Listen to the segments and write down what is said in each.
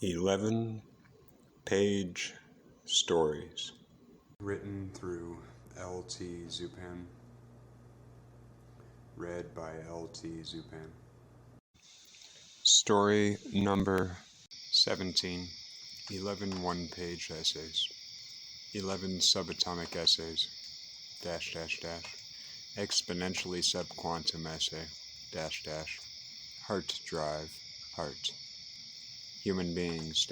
11-page stories. Written through L.T. Zupan. Read by L.T. Zupan. Story number 17. 11 one-page essays. 11 subatomic essays. ... Exponentially subquantum essay. ... Heart drive. Heart. Human beings. ...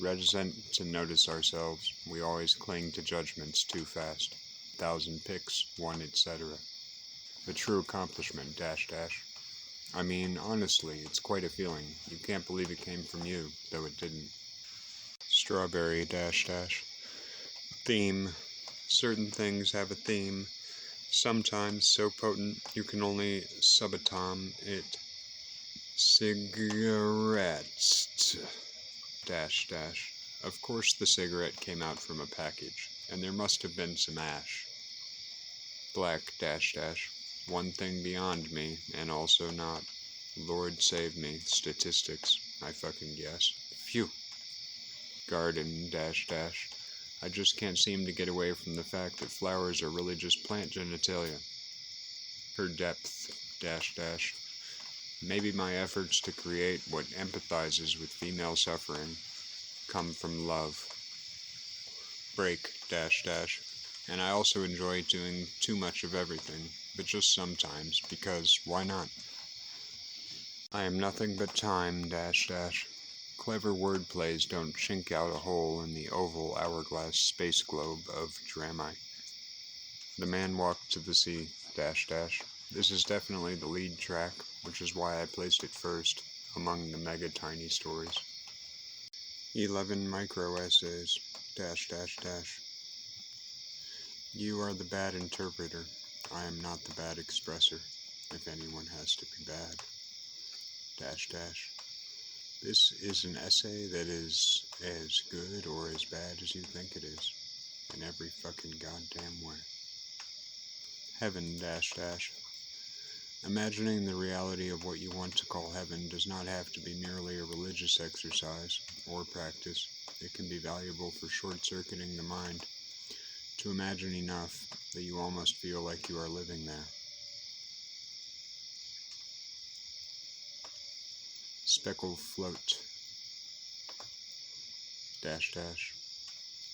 Reticent to notice ourselves, we always cling to judgments too fast. 1,000 pics, 1 etc. The true accomplishment. ... I mean, honestly, it's quite a feeling. You can't believe it came from you, though it didn't. Strawberry. ... Theme. Certain things have a theme, sometimes so potent you can only subatom it. Cigarettes. ... Of course the cigarette came out from a package, and there must have been some ash. Black. ... One thing beyond me, and also not. Lord save me. Statistics. I fucking guess. Phew. Garden. ... I just can't seem to get away from the fact that flowers are really just plant genitalia. Her depth. ... Maybe my efforts to create what empathizes with female suffering come from love. Break. ... And I also enjoy doing too much of everything, but just sometimes, because why not? I am nothing but time. ... Clever wordplays don't chink out a hole in the oval hourglass space globe of Dramai. The man walked to the sea. ... This is definitely the lead track, which is why I placed it first, among the mega-tiny stories. 11 micro-essays. ... You are the bad interpreter. I am not the bad expresser, if anyone has to be bad. ... This is an essay that is as good or as bad as you think it is, in every fucking goddamn way. Heaven. ... Imagining the reality of what you want to call heaven does not have to be merely a religious exercise or practice. It can be valuable for short-circuiting the mind, to imagine enough that you almost feel like you are living there. Speckled float. ...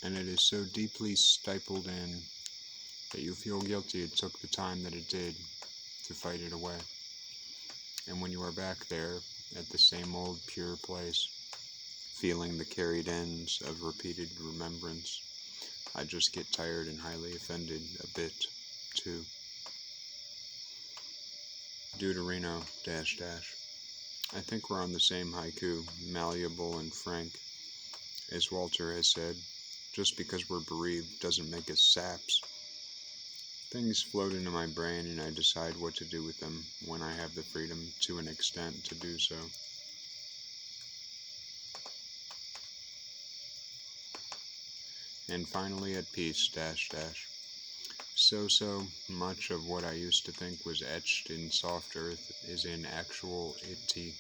And it is so deeply stifled in that you feel guilty it took the time that it did to fight it away. And when you are back there, at the same old pure place, feeling the carried ends of repeated remembrance, I just get tired and highly offended a bit, too. Deuterino. ... I think we're on the same haiku, malleable and frank. As Walter has said, just because we're bereaved doesn't make us saps. Things float into my brain and I decide what to do with them when I have the freedom, to an extent, to do so. And finally at peace. ... So much of what I used to think was etched in soft earth is in actual itty,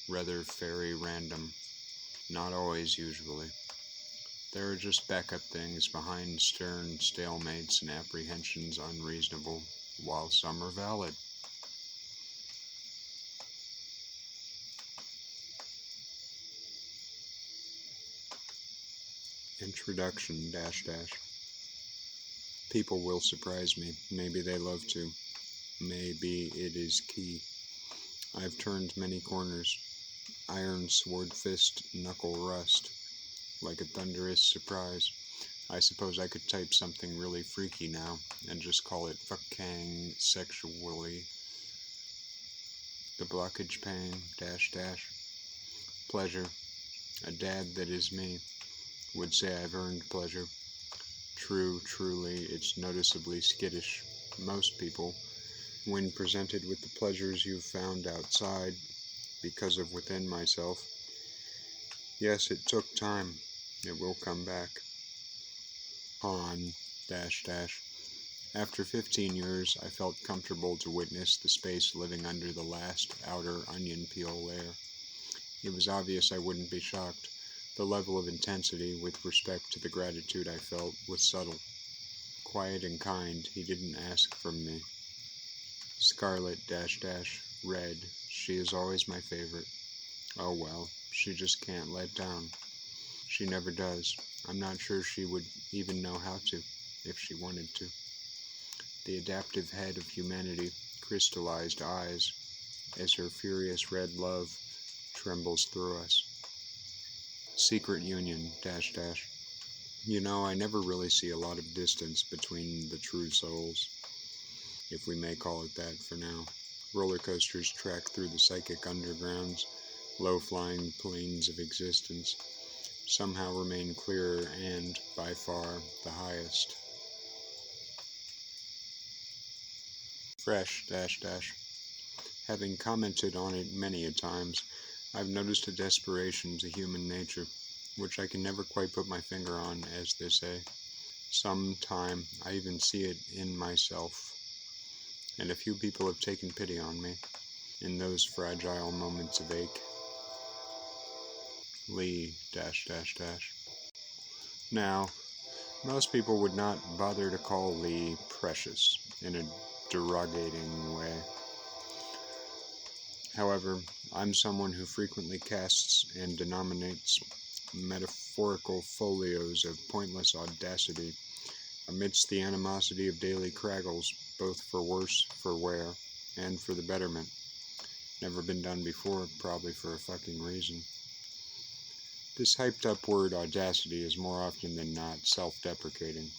rather fairy random. Not always, usually. There are just backup things behind stern stalemates and apprehensions unreasonable, while some are valid. Introduction. ... People will surprise me. Maybe they love to. Maybe it is key. I've turned many corners. Iron sword fist, knuckle rust. Like a thunderous surprise. I suppose I could type something really freaky now, and just call it fucking sexually. The blockage pain. ... Pleasure. A dad that is me would say I've earned pleasure. Truly, it's noticeably skittish. Most people, when presented with the pleasures you've found outside, because of within myself. Yes, it took time. It will come back. On ... After 15 years, I felt comfortable to witness the space living under the last outer onion peel layer. It was obvious I wouldn't be shocked. The level of intensity with respect to the gratitude I felt was subtle. Quiet and kind, he didn't ask from me. Scarlet red, she is always my favorite. Oh well, she just can't let down. She never does. I'm not sure she would even know how to, if she wanted to. The adaptive head of humanity crystallized eyes as her furious red love trembles through us. Secret union, You know, I never really see a lot of distance between the true souls, if we may call it that for now. Roller coasters track through the psychic undergrounds, low-flying planes of existence, somehow remain clearer and, by far, the highest. Fresh, Having commented on it many a times, I've noticed a desperation to human nature, which I can never quite put my finger on, as they say. Sometime I even see it in myself, and a few people have taken pity on me in those fragile moments of ache. Lee, Now, most people would not bother to call Lee precious in a derogating way. However, I'm someone who frequently casts and denominates metaphorical folios of pointless audacity amidst the animosity of daily craggles, both for worse, for wear, and for the betterment. Never been done before, probably for a fucking reason. This hyped up word audacity is more often than not self-deprecating,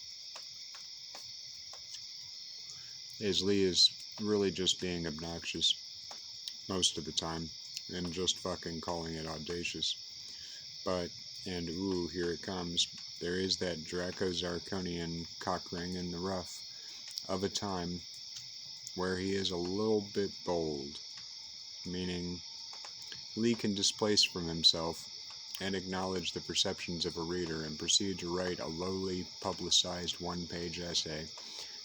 as Lee is really just being obnoxious most of the time, and just fucking calling it audacious. But, and ooh, here it comes, there is that Draco-Zarkonian cockring in the rough of a time where he is a little bit bold, meaning Lee can displace from himself and acknowledge the perceptions of a reader and proceed to write a lowly publicized one-page essay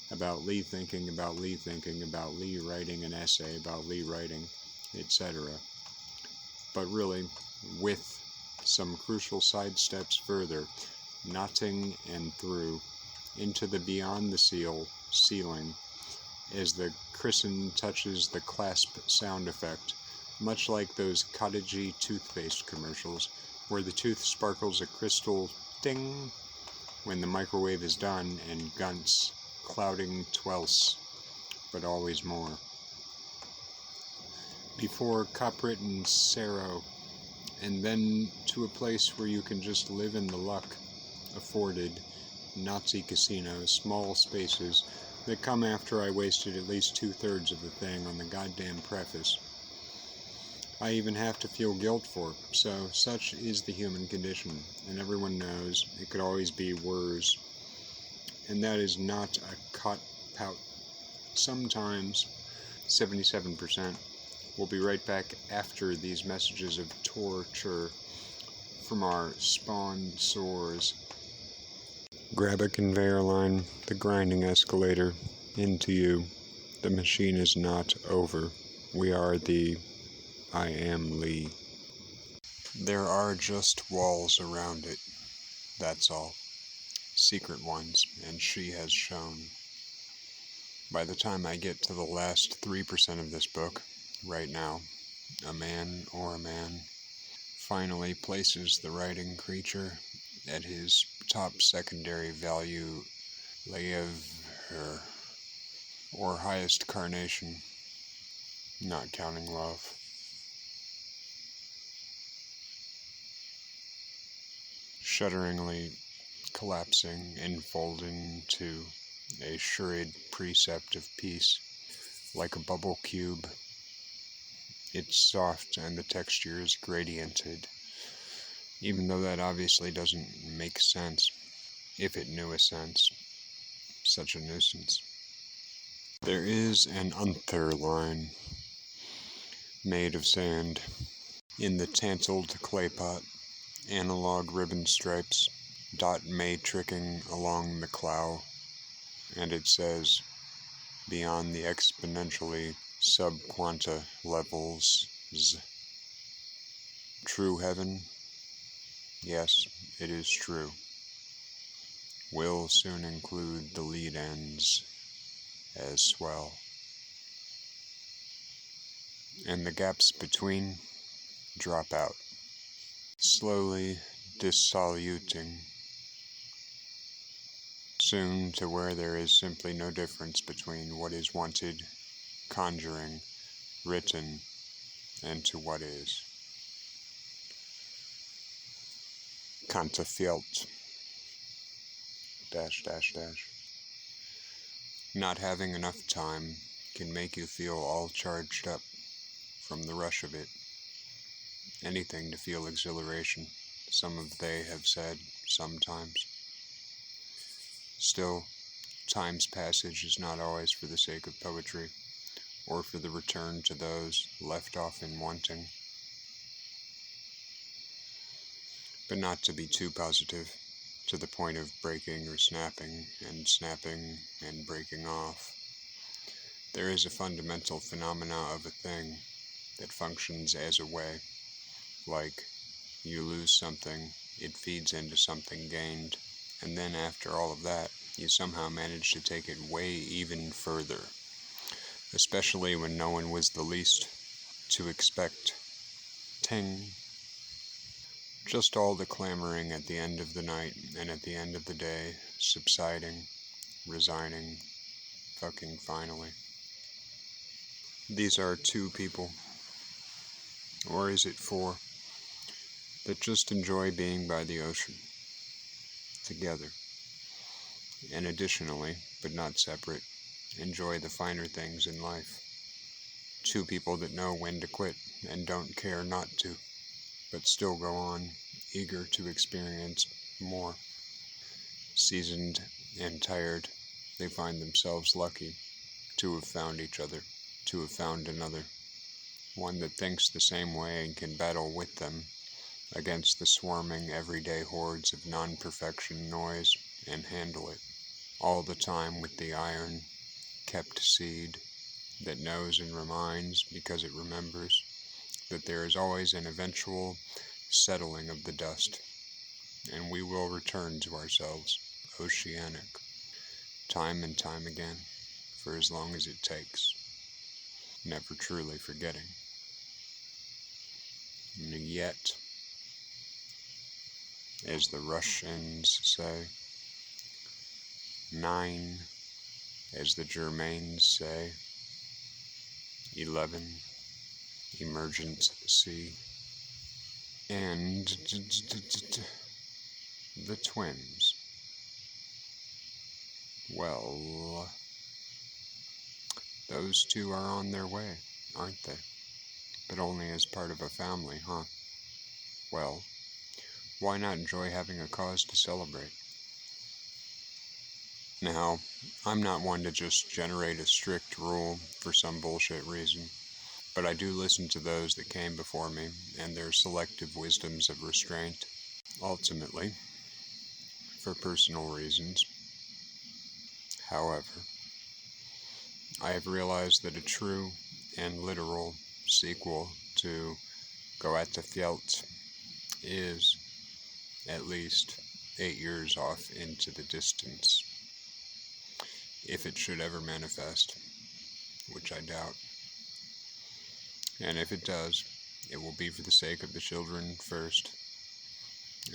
about Lee thinking about Lee thinking about Lee writing an essay about Lee writing, etc. But really, with some crucial side steps further, knotting and through, into the beyond the ceiling, as the christen touches the clasp sound effect, much like those cottagey toothpaste commercials, where the tooth sparkles a crystal ding when the microwave is done, and gunts, clouding twelse, but always more. Before Coprit and Sero, and then to a place where you can just live in the luck afforded Nazi casinos, small spaces that come after I wasted at least 2/3 of the thing on the goddamn preface. I even have to feel guilt for it, so such is the human condition, and everyone knows it could always be worse, and that is not a cop-out. Sometimes, 77%, we'll be right back after these messages of torture from our sponsors. Grab a conveyor line, the grinding escalator, into you. The machine is not over. We are the I am Lee. There are just walls around it, that's all. Secret ones, and she has shown. By the time I get to the last 3% of this book, right now, a man finally places the writing creature at his top secondary value, Lever, or highest carnation, not counting love. Shudderingly collapsing, enfolding to a shurid precept of peace, like a bubble cube. It's soft and the texture is gradiented, even though that obviously doesn't make sense. If it knew a sense, such a nuisance. There is an unther line made of sand in the tantaled clay pot, analog ribbon stripes, dot matricking along the clow, and it says, beyond the exponentially subquanta levels. True heaven, yes, it is true, will soon include the lead ends as swell. And the gaps between drop out, slowly dissoluting, soon to where there is simply no difference between what is wanted, conjuring, written, and to what is. Kantafelt, dash, dash, dash. Not having enough time can make you feel all charged up from the rush of it. Anything to feel exhilaration, some of they have said sometimes. Still, time's passage is not always for the sake of poetry, or for the return to those left off in wanting. But not to be too positive, to the point of breaking or snapping and breaking off. There is a fundamental phenomena of a thing that functions as a way, like you lose something, it feeds into something gained, and then after all of that, you somehow manage to take it way even further, especially when no one was the least to expect. Ting. Just all the clamoring at the end of the night and at the end of the day, subsiding, resigning, fucking finally. These are two people, or is it four, that just enjoy being by the ocean, together. And additionally, but not separate, enjoy the finer things in life. Two people that know when to quit and don't care not to, but still go on, eager to experience more. Seasoned and tired, they find themselves lucky to have found each other, to have found another, one that thinks the same way and can battle with them against the swarming everyday hordes of non-perfection noise and handle it, all the time with the iron, kept seed that knows and reminds because it remembers that there is always an eventual settling of the dust, and we will return to ourselves, oceanic, time and time again, for as long as it takes, never truly forgetting. And yet, as the Russians say, 9, as the Germains say, 11, emergency, and the twins. Well, those two are on their way, aren't they? But only as part of a family, huh? Well, why not enjoy having a cause to celebrate? Now, I'm not one to just generate a strict rule for some bullshit reason, but I do listen to those that came before me and their selective wisdoms of restraint. Ultimately, for personal reasons. However, I have realized that a true and literal sequel to Goethe Fjelt is at least 8 years off into the distance, if it should ever manifest, which I doubt. And if it does, it will be for the sake of the children first,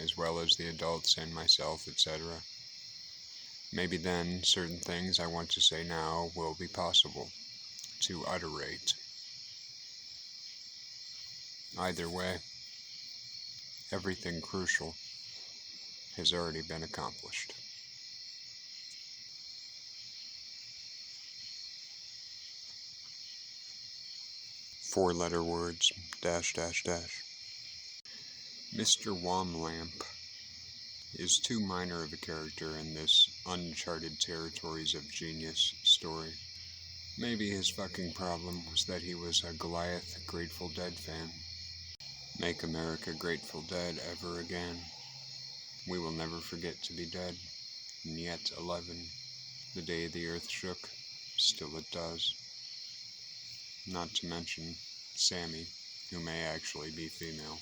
as well as the adults and myself, etc. Maybe then certain things I want to say now will be possible to utterate. Either way, everything crucial has already been accomplished. Four-letter words, dash, dash, dash. Mr. Womlamp is too minor of a character in this uncharted territories of genius story. Maybe his fucking problem was that he was a Goliath Grateful Dead fan. Make America Grateful Dead ever again. We will never forget to be dead. And yet 11, the day the earth shook, still it does. Not to mention Sammy, who may actually be female.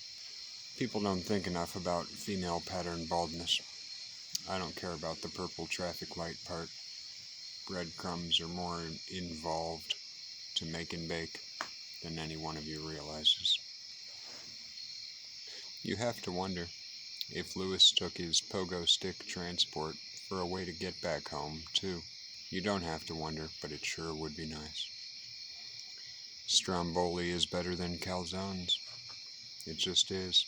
People don't think enough about female pattern baldness. I don't care about the purple traffic light part. Breadcrumbs are more involved to make and bake than any one of you realizes. You have to wonder if Lewis took his pogo stick transport for a way to get back home, too. You don't have to wonder, but it sure would be nice. Stromboli is better than calzones. It just is.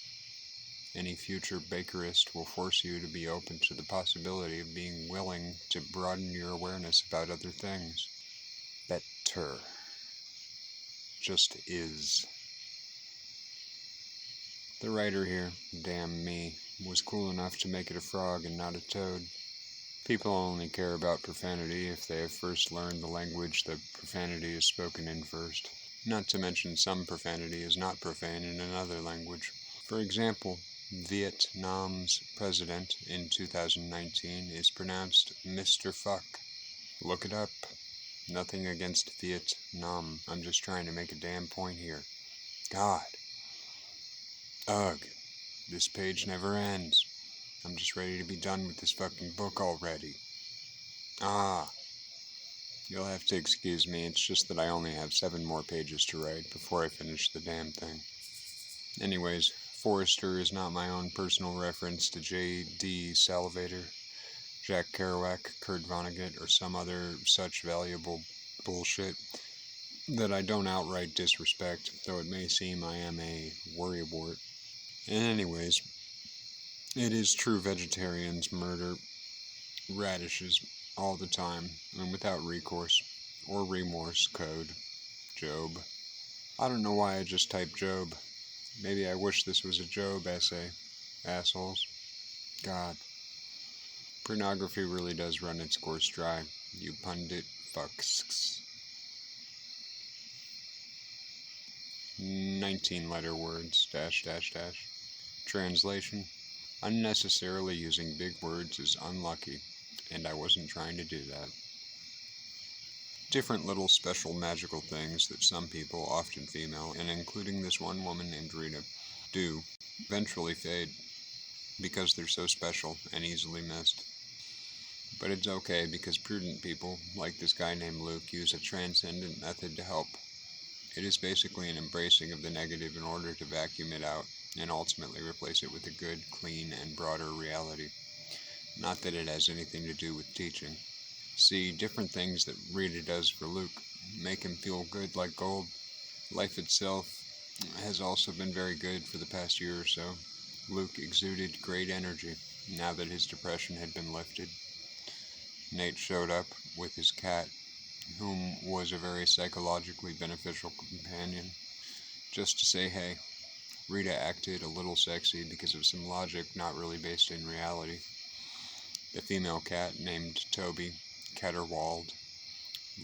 Any future bakerist will force you to be open to the possibility of being willing to broaden your awareness about other things. Better. Just is. The writer here, damn me, was cool enough to make it a frog and not a toad. People only care about profanity if they have first learned the language that profanity is spoken in first. Not to mention some profanity is not profane in another language. For example, Vietnam's president in 2019 is pronounced Mr. Fuck. Look it up. Nothing against Vietnam. I'm just trying to make a damn point here. God. Ugh. This page never ends. I'm just ready to be done with this fucking book already. You'll have to excuse me, it's just that I only have 7 more pages to write before I finish the damn thing. Anyways, Forrester is not my own personal reference to J.D. Salivator, Jack Kerouac, Kurt Vonnegut, or some other such valuable bullshit that I don't outright disrespect, though it may seem I am a worrywart. And anyways, it is true vegetarians murder radishes all the time, and without recourse, or remorse. Code. Job. I don't know why I just typed Job. Maybe I wish this was a Job essay. Assholes. God. Pornography really does run its course dry. You pundit fucks. 19-letter words. .. Translation. Unnecessarily using big words is unlucky, and I wasn't trying to do that. Different little special magical things that some people, often female, and including this one woman named Rita, do eventually fade because they're so special and easily missed. But it's okay because prudent people, like this guy named Luke, use a transcendent method to help. It is basically an embracing of the negative in order to vacuum it out and ultimately replace it with a good, clean, and broader reality. Not that it has anything to do with teaching. See, different things that Rita does for Luke make him feel good like gold. Life itself has also been very good for the past year or so. Luke exuded great energy now that his depression had been lifted. Nate showed up with his cat, whom was a very psychologically beneficial companion, just to say hey. Rita acted a little sexy because of some logic not really based in reality. The female cat, named Toby, caterwauled.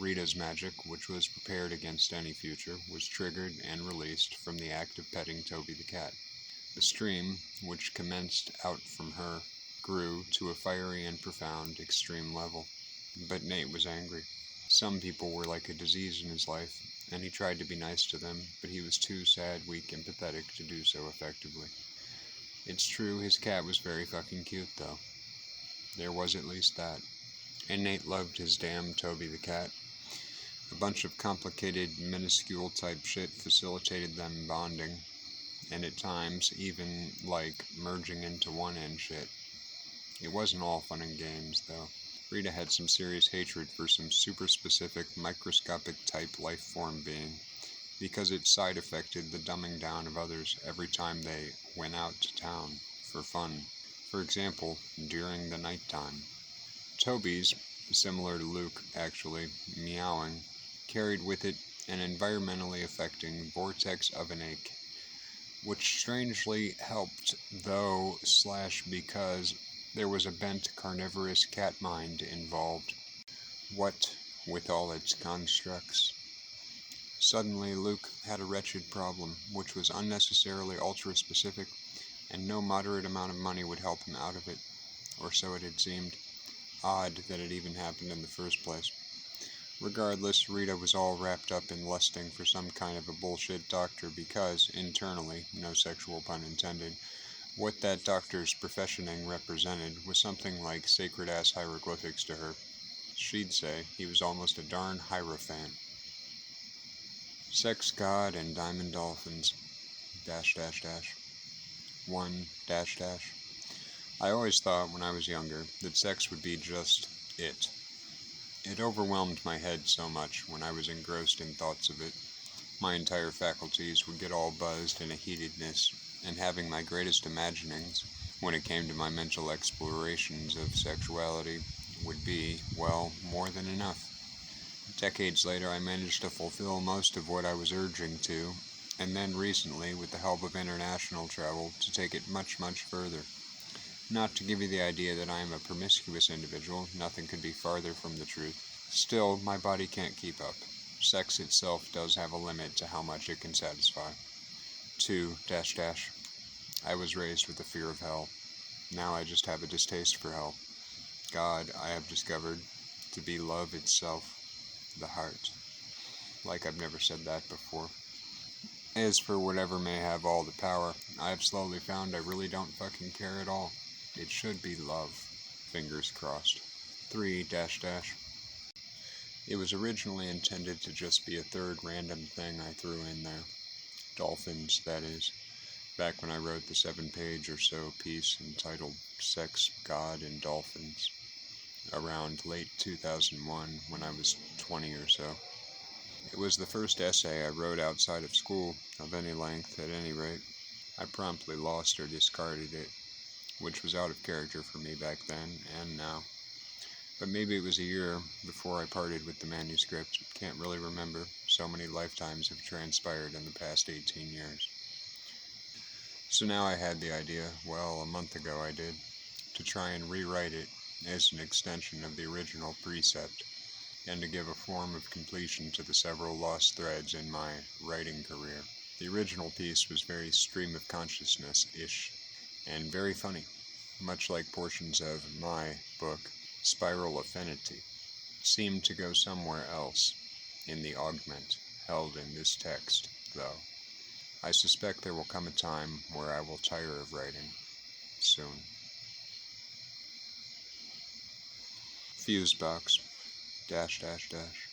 Rita's magic, which was prepared against any future, was triggered and released from the act of petting Toby the cat. The stream, which commenced out from her, grew to a fiery and profound extreme level. But Nate was angry. Some people were like a disease in his life, and he tried to be nice to them, but he was too sad, weak, and pathetic to do so effectively. It's true his cat was very fucking cute, though. There was at least that. And Nate loved his damn Toby the cat. A bunch of complicated, minuscule type shit facilitated them bonding, and at times even, like, merging into one-end shit. It wasn't all fun and games, though. Rita had some serious hatred for some super-specific, microscopic type life form being, because it side-effected the dumbing down of others every time they went out to town for fun. For example, during the nighttime. Toby's, similar to Luke actually, meowing, carried with it an environmentally affecting vortex of an ache, which strangely helped though / because there was a bent carnivorous cat mind involved. What with all its constructs? Suddenly Luke had a wretched problem, which was unnecessarily ultra-specific, and no moderate amount of money would help him out of it, or so it had seemed. Odd that it even happened in the first place. Regardless, Rita was all wrapped up in lusting for some kind of a bullshit doctor because, internally, no sexual pun intended, what that doctor's professioning represented was something like sacred-ass hieroglyphics to her. She'd say he was almost a darn hierophant. Sex god and diamond dolphins, dash dash dash. One dash dash. I always thought when I was younger that sex would be just it. It overwhelmed my head so much when I was engrossed in thoughts of it. My entire faculties would get all buzzed in a heatedness, and having my greatest imaginings, when it came to my mental explorations of sexuality, would be, well, more than enough. Decades later, I managed to fulfill most of what I was urging to, and then recently, with the help of international travel, to take it much, much further. Not to give you the idea that I am a promiscuous individual, nothing could be farther from the truth. Still, my body can't keep up. Sex itself does have a limit to how much it can satisfy. 2 dash dash. I was raised with a fear of hell. Now I just have a distaste for hell. God, I have discovered to be love itself, the heart. Like I've never said that before. As for whatever may have all the power, I have slowly found I really don't fucking care at all. It should be love. Fingers crossed. 3 dash dash. It was originally intended to just be a third random thing I threw in there. Dolphins, that is. Back when I wrote the 7-page or so piece entitled Sex, God, and Dolphins. Around late 2001, when I was 20 or so. It was the first essay I wrote outside of school, of any length at any rate. I promptly lost or discarded it, which was out of character for me back then and now. But maybe it was a year before I parted with the manuscript. Can't really remember. So many lifetimes have transpired in the past 18 years. So now I had the idea, well, a month ago I did, to try and rewrite it as an extension of the original precept, and to give a form of completion to the several lost threads in my writing career. The original piece was very stream of consciousness-ish, and very funny, much like portions of my book, Spiral Affinity, seemed to go somewhere else in the augment held in this text, though. I suspect there will come a time where I will tire of writing. Soon. Fusebox. Dash dash dash.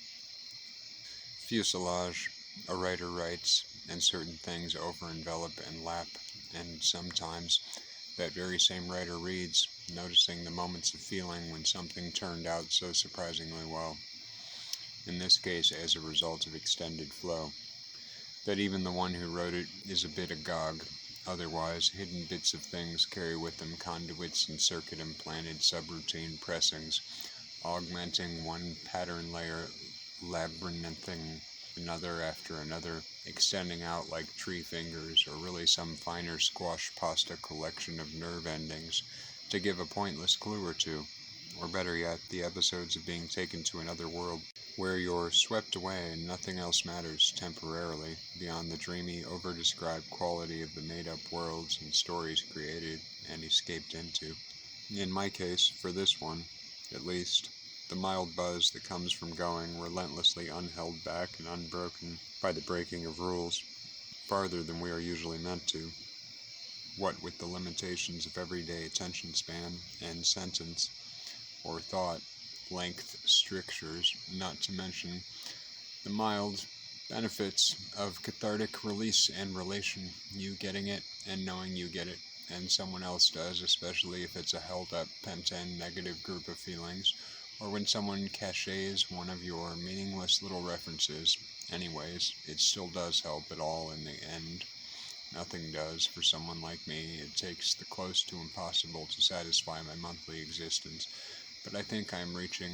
Fuselage. A writer writes, and certain things over-envelop and lap, and sometimes that very same writer reads, noticing the moments of feeling when something turned out so surprisingly well. In this case, as a result of extended flow. That even the one who wrote it is a bit agog. Otherwise, hidden bits of things carry with them conduits and circuit-implanted subroutine pressings, augmenting one pattern layer, labyrinthing another after another, extending out like tree fingers, or really some finer squash pasta collection of nerve endings, to give a pointless clue or two, or better yet, the episodes of being taken to another world, where you're swept away and nothing else matters temporarily, beyond the dreamy, over-described quality of the made-up worlds and stories created and escaped into. In my case, for this one, at least, the mild buzz that comes from going relentlessly unheld back and unbroken by the breaking of rules, farther than we are usually meant to. What with the limitations of everyday attention span and sentence, or thought, length strictures, not to mention the mild benefits of cathartic release and relation, you getting it and knowing you get it, and someone else does, especially if it's a held-up, pent-in negative group of feelings, or when someone caches one of your meaningless little references. Anyways, it still does help at all in the end. Nothing does for someone like me. It takes the close to impossible to satisfy my monthly existence, but I think I am reaching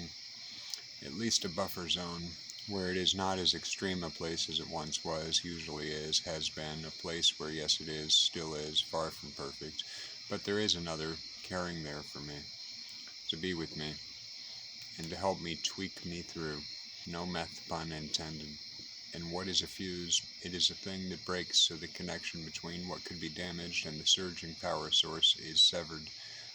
at least a buffer zone where it is not as extreme a place as it once was, usually is, has been, a place where, yes, it is, still is, far from perfect, but there is another caring there for me, to be with me, and to help me tweak me through, no meth pun intended. And what is a fuse? It is a thing that breaks so the connection between what could be damaged and the surging power source is severed,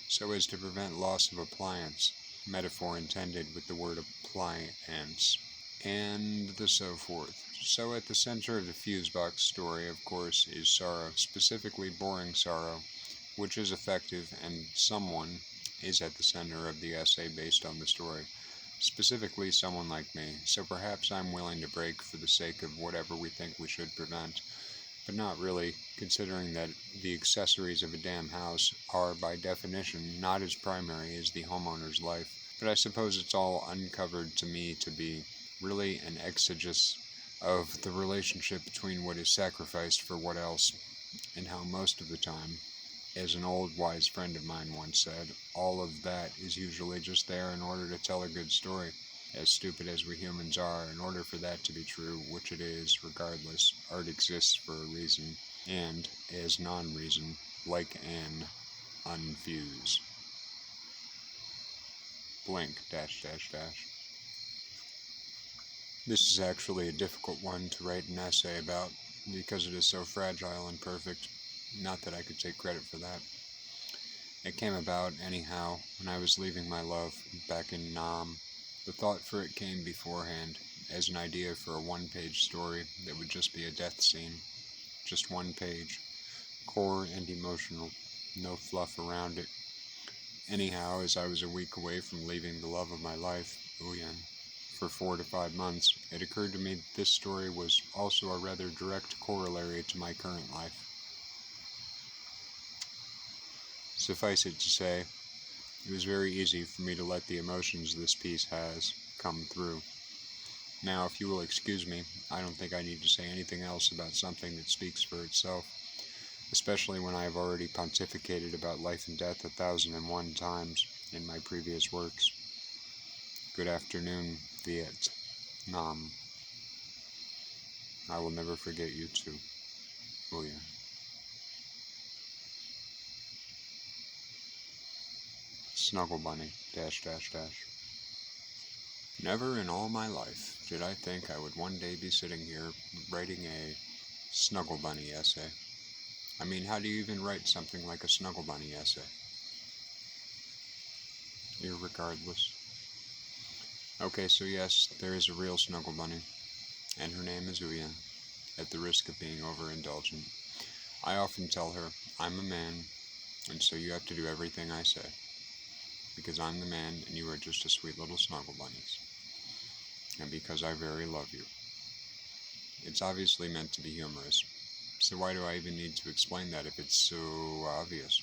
so as to prevent loss of appliance, metaphor intended with the word appliance. and the so forth. So at the center of the Fusebox story, of course, is sorrow, specifically boring sorrow, which is effective, and someone is at the center of the essay based on the story, specifically someone like me. So perhaps I'm willing to break for the sake of whatever we think we should prevent, but not really, considering that the accessories of a damn house are, by definition, not as primary as the homeowner's life. But I suppose it's all uncovered to me to be really an exegesis of the relationship between what is sacrificed for what else, and how most of the time, as an old wise friend of mine once said, all of that is usually just there in order to tell a good story. As stupid as we humans are, in order for that to be true, which it is, regardless, art exists for a reason, and, as non-reason, like an unfuse. Blink, dash, dash, dash. This is actually a difficult one to write an essay about, because it is so fragile and perfect. Not that I could take credit for that. It came about, anyhow, when I was leaving my love back in Nam. The thought for it came beforehand, as an idea for a one-page story that would just be a death scene. Just one page. Core and emotional. No fluff around it. Anyhow, as I was a week away from leaving the love of my life, Uyen, for 4 to 5 months, it occurred to me that this story was also a rather direct corollary to my current life. Suffice it to say, it was very easy for me to let the emotions this piece has come through. Now, if you will excuse me, I don't think I need to say anything else about something that speaks for itself, especially when I have already pontificated about life and death 1,001 times in my previous works. Good afternoon, Vietnam. I will never forget you too, William. Snuggle Bunny, dash, dash, dash. Never in all my life did I think I would one day be sitting here writing a Snuggle Bunny essay. I mean, how do you even write something like a Snuggle Bunny essay? Irregardless. Okay, so yes, there is a real Snuggle Bunny, and her name is Uyen, at the risk of being overindulgent. I often tell her, I'm a man, and so you have to do everything I say, because I'm the man and you are just a sweet little Snuggle Bunnies, and because I very love you. It's obviously meant to be humorous, so why do I even need to explain that if it's so obvious?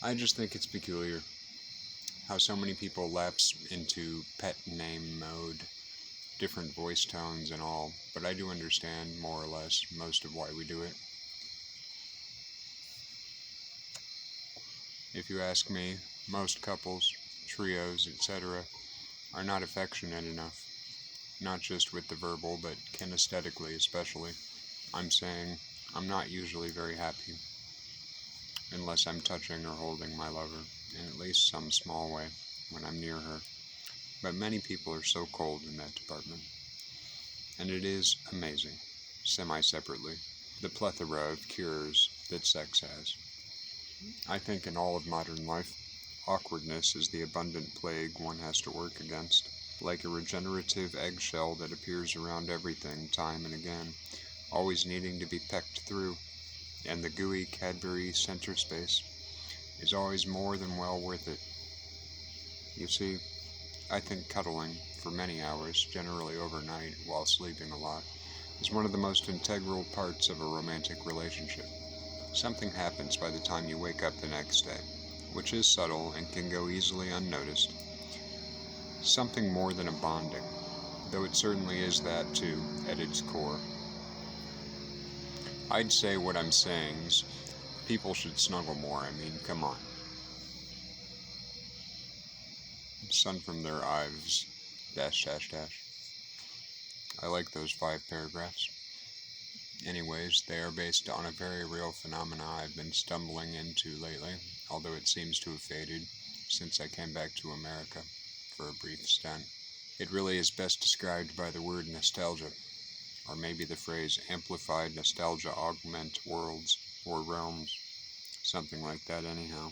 I just think it's peculiar how so many people lapse into pet name mode, different voice tones and all, but I do understand, more or less, most of why we do it. If you ask me, most couples, trios, etc., are not affectionate enough, not just with the verbal, but kinesthetically especially. I'm saying I'm not usually very happy, unless I'm touching or holding my lover, in at least some small way, when I'm near her. But many people are so cold in that department. And it is amazing, semi-separately, the plethora of cures that sex has. I think in all of modern life, awkwardness is the abundant plague one has to work against, like a regenerative eggshell that appears around everything time and again, always needing to be pecked through, and the gooey Cadbury center space is always more than well worth it. You see, I think cuddling for many hours, generally overnight while sleeping a lot, is one of the most integral parts of a romantic relationship. Something happens by the time you wake up the next day, which is subtle and can go easily unnoticed. Something more than a bonding, though it certainly is that too, at its core. I'd say what I'm saying is, people should snuggle more, I mean, come on. Sun from their eyes, dash, dash, dash. I like those 5 paragraphs. Anyways, they are based on a very real phenomena I've been stumbling into lately, although it seems to have faded since I came back to America for a brief stint. It really is best described by the word nostalgia, or maybe the phrase amplified nostalgia augment worlds or realms, something like that anyhow.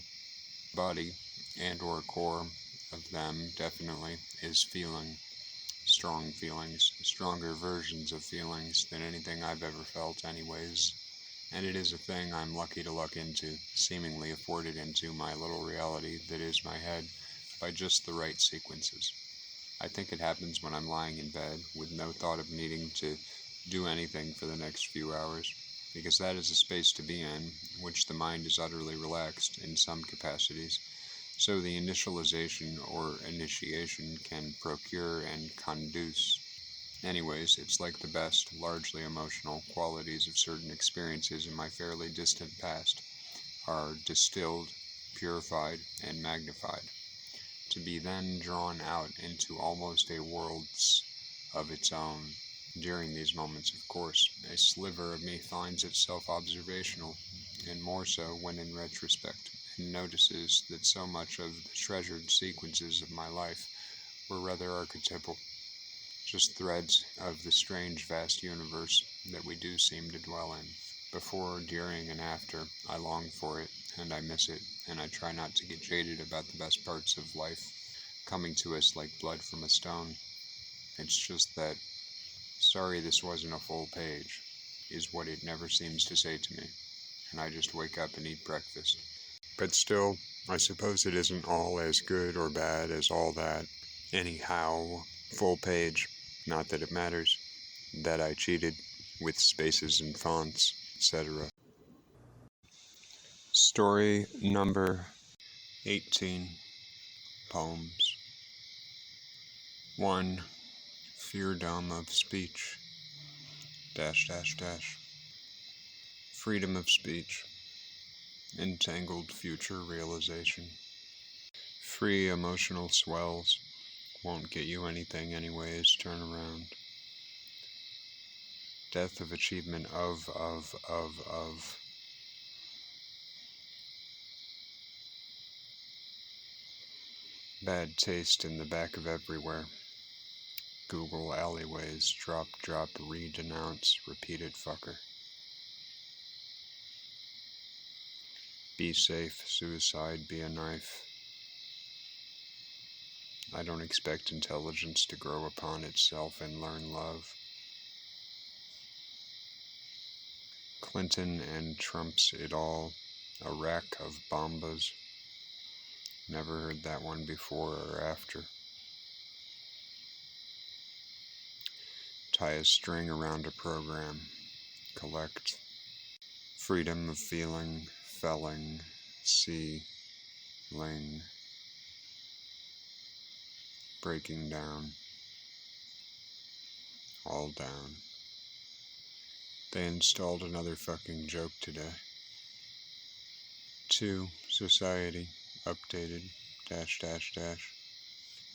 Body and or core of them definitely is feeling, strong feelings, stronger versions of feelings than anything I've ever felt anyways. And it is a thing I'm lucky to luck into, seemingly afforded into my little reality that is my head by just the right sequences. I think it happens when I'm lying in bed with no thought of needing to do anything for the next few hours, because that is a space to be in which the mind is utterly relaxed in some capacities, so the initialization or initiation can procure and conduce. Anyways, it's like the best, largely emotional, qualities of certain experiences in my fairly distant past are distilled, purified, and magnified, to be then drawn out into almost a world's of its own. During these moments, of course, a sliver of me finds itself observational, and more so when in retrospect, and notices that so much of the treasured sequences of my life were rather archetypal, just threads of the strange vast universe that we do seem to dwell in. Before, during, and after, I long for it, and I miss it, and I try not to get jaded about the best parts of life coming to us like blood from a stone. It's just that, sorry this wasn't a full page, is what it never seems to say to me, and I just wake up and eat breakfast. But still, I suppose it isn't all as good or bad as all that. Anyhow, full page, not that it matters, that I cheated with spaces and fonts, etc. Story number 18. Poems. 1. Feardom of speech. Freedom of speech. Entangled future realization. Free emotional swells. Won't get you anything anyways, turn around. Death of achievement of. Bad taste in the back of everywhere. Google alleyways, drop, re-denounce, repeated fucker. Be safe, suicide, be a knife. I don't expect intelligence to grow upon itself and learn love. Clinton and Trump's it all, a rack of bombas. Never heard that one before or after. Tie a string around a program. Collect. Freedom of feeling, felling, see, ling. Breaking down. All down. They installed another fucking joke today. 2. Society. Updated.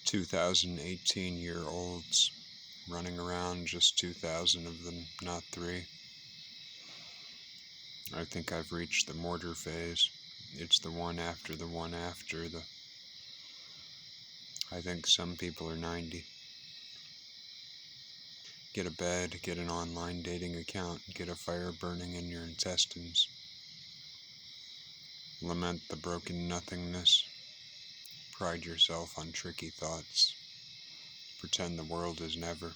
2018-year-olds. Running around, just 2,000 of them, not 3. I think I've reached the mortar phase. It's the one after the one after the... I think some people are 90. Get a bed, get an online dating account, get a fire burning in your intestines. Lament the broken nothingness. Pride yourself on tricky thoughts. Pretend the world is never.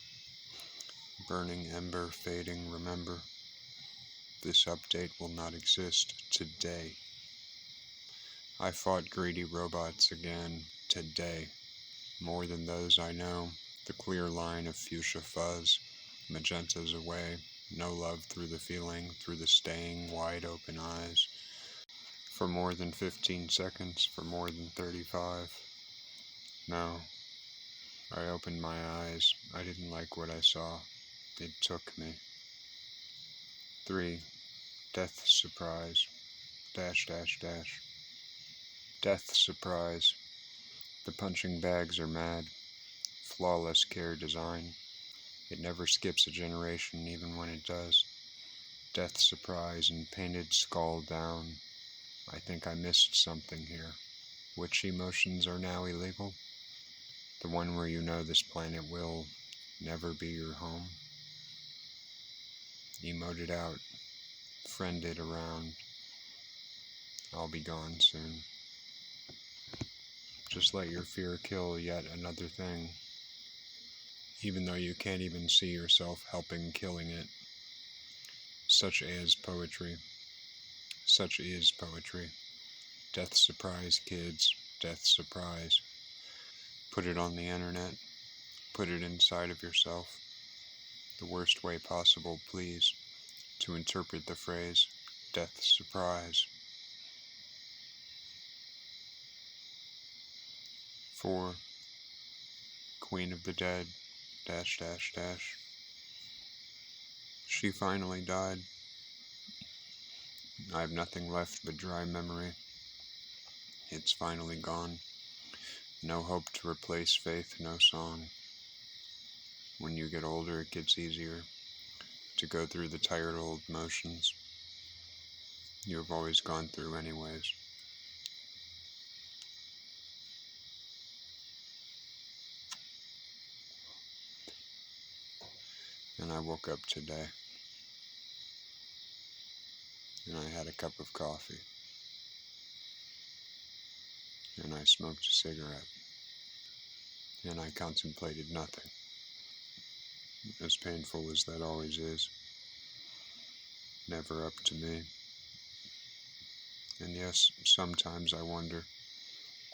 Burning ember, fading, remember. This update will not exist today. I fought greedy robots again today. More than those I know. The clear line of fuchsia fuzz. Magenta's away. No love through the feeling, through the staying, wide open eyes. For more than 15 seconds, for more than 35. No. I opened my eyes. I didn't like what I saw. It took me. 3. Death surprise. Death surprise. The punching bags are mad. Flawless care design. It never skips a generation, even when it does. Death surprise and painted skull down. I think I missed something here. Which emotions are now illegal? The one where you know this planet will never be your home. Emote it out. Friend it around. I'll be gone soon. Just let your fear kill yet another thing. even though you can't even see yourself helping killing it. Such as poetry. Such is poetry. Death surprise, kids. Death surprise. Put it on the internet. Put it inside of yourself. The worst way possible, please, to interpret the phrase, death surprise. 4. Queen of the Dead, ... She finally died. I have nothing left but dry memory. It's finally gone. No hope to replace faith, no song. When you get older, it gets easier to go through the tired old motions you have always gone through anyways. And I woke up today, and I had a cup of coffee, and I smoked a cigarette, and I contemplated nothing, as painful as that always is, never up to me. And yes, sometimes I wonder,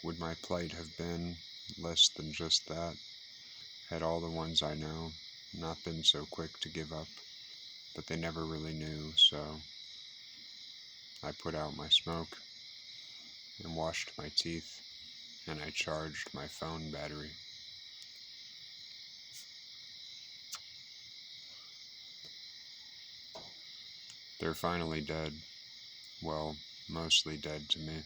would my plight have been less than just that, had all the ones I know not been so quick to give up? But they never really knew, so I put out my smoke and washed my teeth, and I charged my phone battery. They're finally dead. Well, mostly dead to me.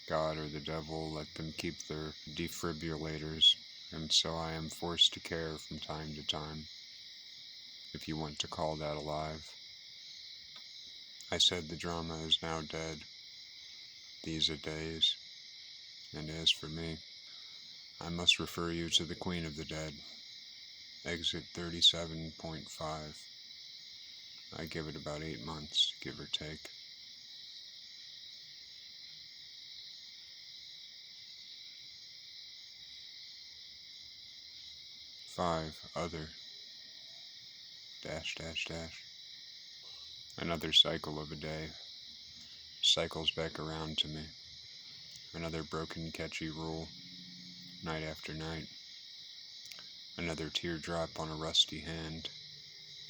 God or the devil let them keep their defibrillators, and so I am forced to care from time to time, if you want to call that alive. I said the drama is now dead. These are days. And as for me, I must refer you to the Queen of the Dead. Exit 37.5. I give it about 8 months, give or take. Five other ... Another cycle of a day cycles back around to me. Another broken, catchy rule, night after night. Another teardrop on a rusty hand.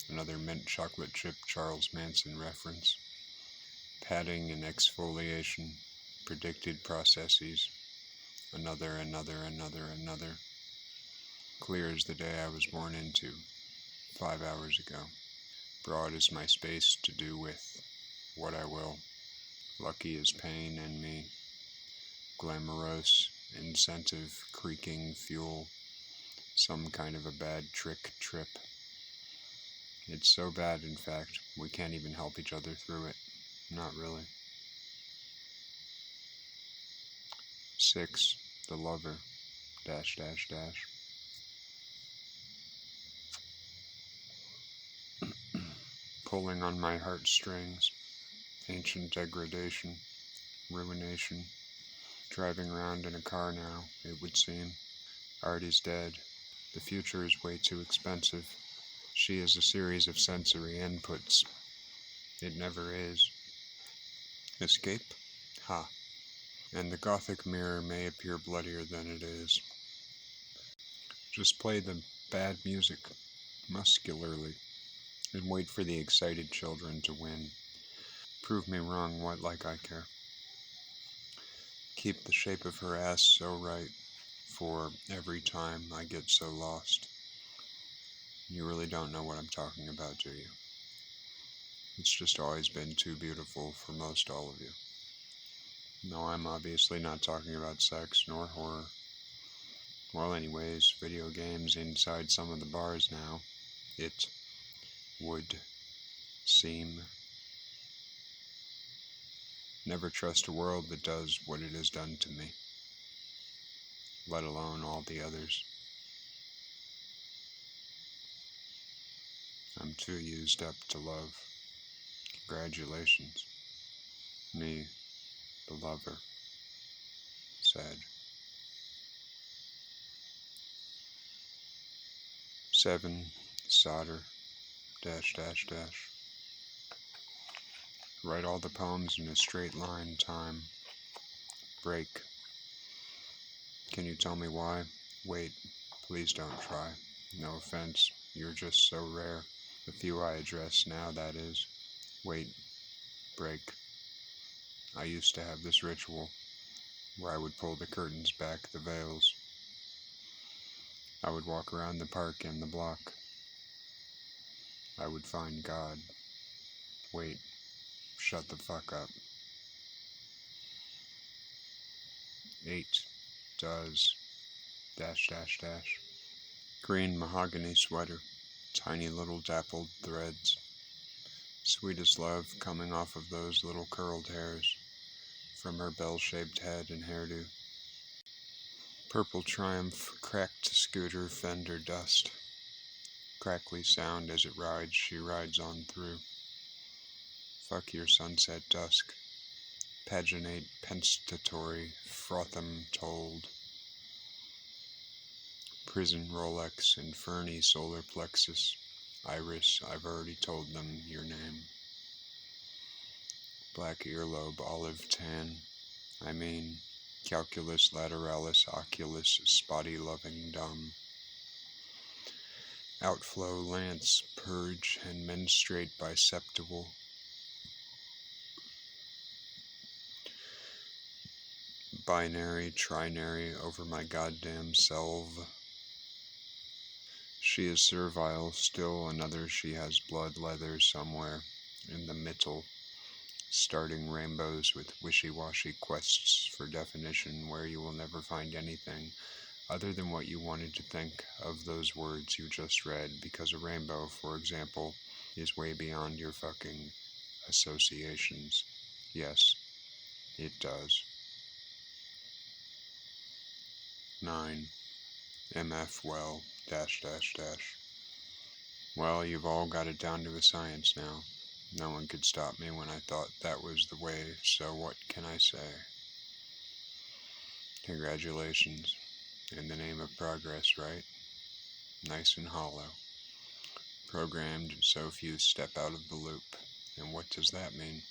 Another mint chocolate chip Charles Manson reference. Padding and exfoliation, predicted processes. Another. Clear as the day I was born into, 5 hours ago. Broad is my space to do with what I will. Lucky is pain and me. Glamorous, incentive, creaking fuel. Some kind of a bad trick trip. It's so bad, in fact, we can't even help each other through it. Not really. 6. The lover, ... Pulling on my heartstrings. Ancient degradation. Ruination. Driving around in a car now, it would seem. Art is dead. The future is way too expensive. She is a series of sensory inputs. It never is. Escape? Ha. And the Gothic mirror may appear bloodier than it is. Just play the bad music, muscularly, and wait for the excited children to win. Prove me wrong, what like I care. Keep the shape of her ass so right, for every time I get so lost. You really don't know what I'm talking about, do you? It's just always been too beautiful for most all of you. No, I'm obviously not talking about sex nor horror. Well, anyways, video games inside some of the bars now. It would seem. Never trust a world that does what it has done to me, let alone all the others. I'm too used up to love. Congratulations. Me, the lover, said. 7. Solder, dash, dash, dash. Write all the poems in a straight line. Time. Break. Can you tell me why? Wait, please don't try. No offense, you're just so rare. The few I address now, that is. Wait, break. I used to have this ritual where I would pull the curtains back, the veils. I would walk around the park and the block. I would find God. Wait, shut the fuck up. 8. Does. Dash, dash, dash. Green mahogany sweater. Tiny little dappled threads. Sweet as love coming off of those little curled hairs from her bell-shaped head and hairdo. Purple Triumph, cracked scooter fender dust. Crackly sound as it rides, she rides on through. Fuck your sunset dusk. Paginate penstatory, frotham told. Prison Rolex, Inferni solar plexus. Iris, I've already told them your name. Black earlobe, olive tan. I mean, calculus lateralis oculus, spotty loving dumb. Outflow lance, purge, and menstruate biceptual. Binary, trinary, over my goddamn self. She is servile, still another she has blood leather somewhere, in the middle, starting rainbows with wishy-washy quests for definition where you will never find anything other than what you wanted to think of those words you just read, because a rainbow, for example, is way beyond your fucking associations. Yes, it does. 9. MF well, dash, dash, dash. Well, you've all got it down to a science now. No one could stop me when I thought that was the way, so what can I say? Congratulations. In the name of progress, right? Nice and hollow. Programmed so few step out of the loop. And what does that mean?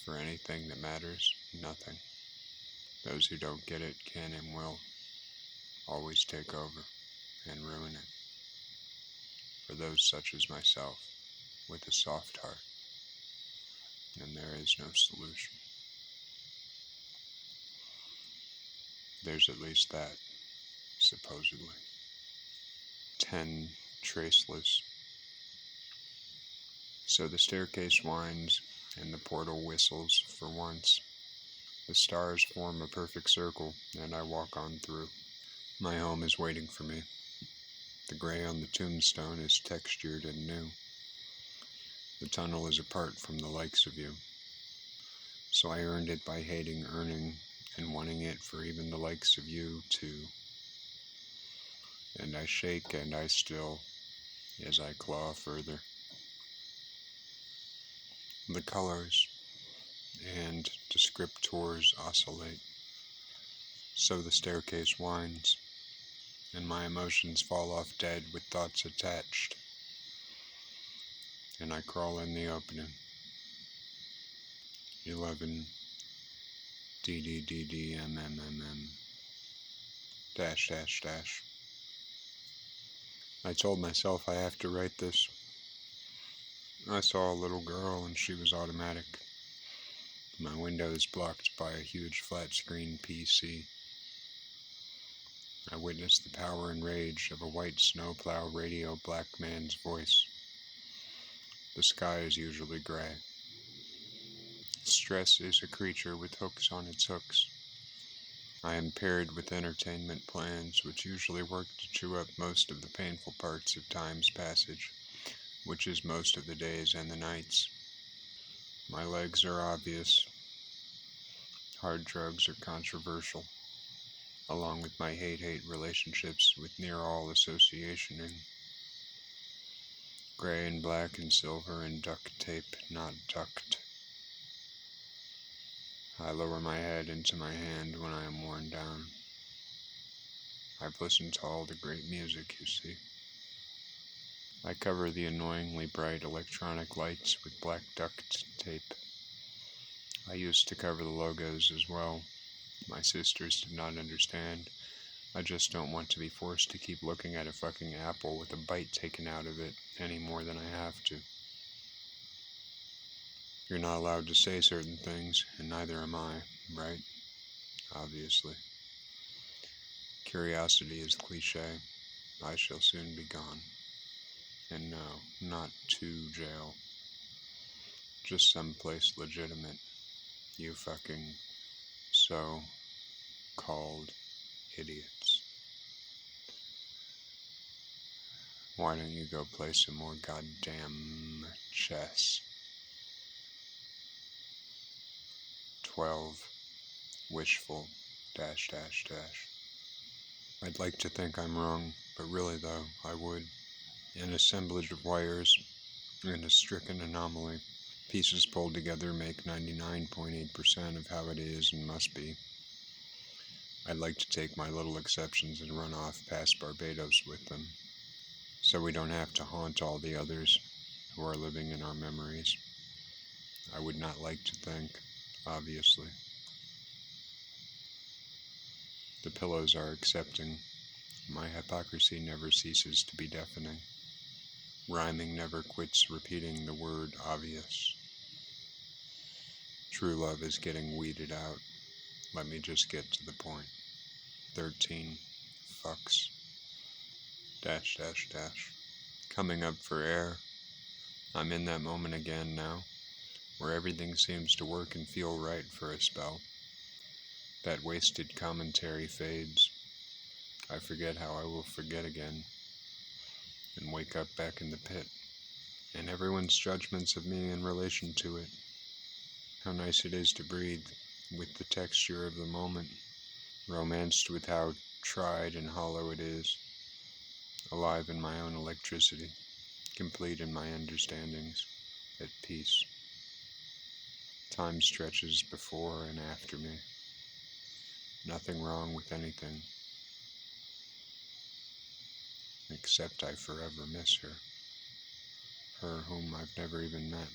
For anything that matters, nothing. Those who don't get it can and will always take over and ruin it. For those such as myself, with a soft heart, and there is no solution. There's at least that, supposedly. 10. Traceless. So the staircase winds, and the portal whistles for once. The stars form a perfect circle, and I walk on through. My home is waiting for me. The gray on the tombstone is textured and new. The tunnel is apart from the likes of you. So I earned it by hating earning, and wanting it for even the likes of you, too. And I shake and I still, as I claw further. The colors and descriptors oscillate. So the staircase winds, and my emotions fall off dead with thoughts attached. And I crawl in the opening. 11. DDDDMMMM. Dash, dash, dash. I told myself I have to write this. I saw a little girl and she was automatic. My window is blocked by a huge flat screen PC. I witnessed the power and rage of a white snowplow radio black man's voice. The sky is usually gray. Stress is a creature with hooks on its hooks. I am paired with entertainment plans which usually work to chew up most of the painful parts of time's passage, which is most of the days and the nights. My legs are obvious. Hard drugs are controversial, along with my hate-hate relationships with near all associationing. Gray and black and silver and duct tape, not duct. I lower my head into my hand when I am worn down. I've listened to all the great music, you see. I cover the annoyingly bright electronic lights with black duct tape. I used to cover the logos as well. My sisters did not understand. I just don't want to be forced to keep looking at a fucking apple with a bite taken out of it any more than I have to. You're not allowed to say certain things, and neither am I, right? Obviously. Curiosity is cliché. I shall soon be gone. And no, not to jail. Just someplace legitimate. You fucking so-called idiots. Why don't you go play some more goddamn chess? 12. Wishful. ... I'd like to think I'm wrong, but really though, I would. An assemblage of wires in a stricken anomaly. Pieces pulled together make 99.8% of how it is and must be. I'd like to take my little exceptions and run off past Barbados with them, so we don't have to haunt all the others who are living in our memories. I would not like to think, obviously. The pillows are accepting. My hypocrisy never ceases to be deafening. Rhyming never quits repeating the word obvious. True love is getting weeded out. Let me just get to the point. 13. Fucks. ... Coming up for air. I'm in that moment again now, where everything seems to work and feel right for a spell. That wasted commentary fades. I forget how I will forget again, and wake up back in the pit, and everyone's judgments of me in relation to it. How nice it is to breathe with the texture of the moment, romanced with how tried and hollow it is, alive in my own electricity, complete in my understandings, at peace. Time stretches before and after me. Nothing wrong with anything, except I forever miss her. Her whom I've never even met.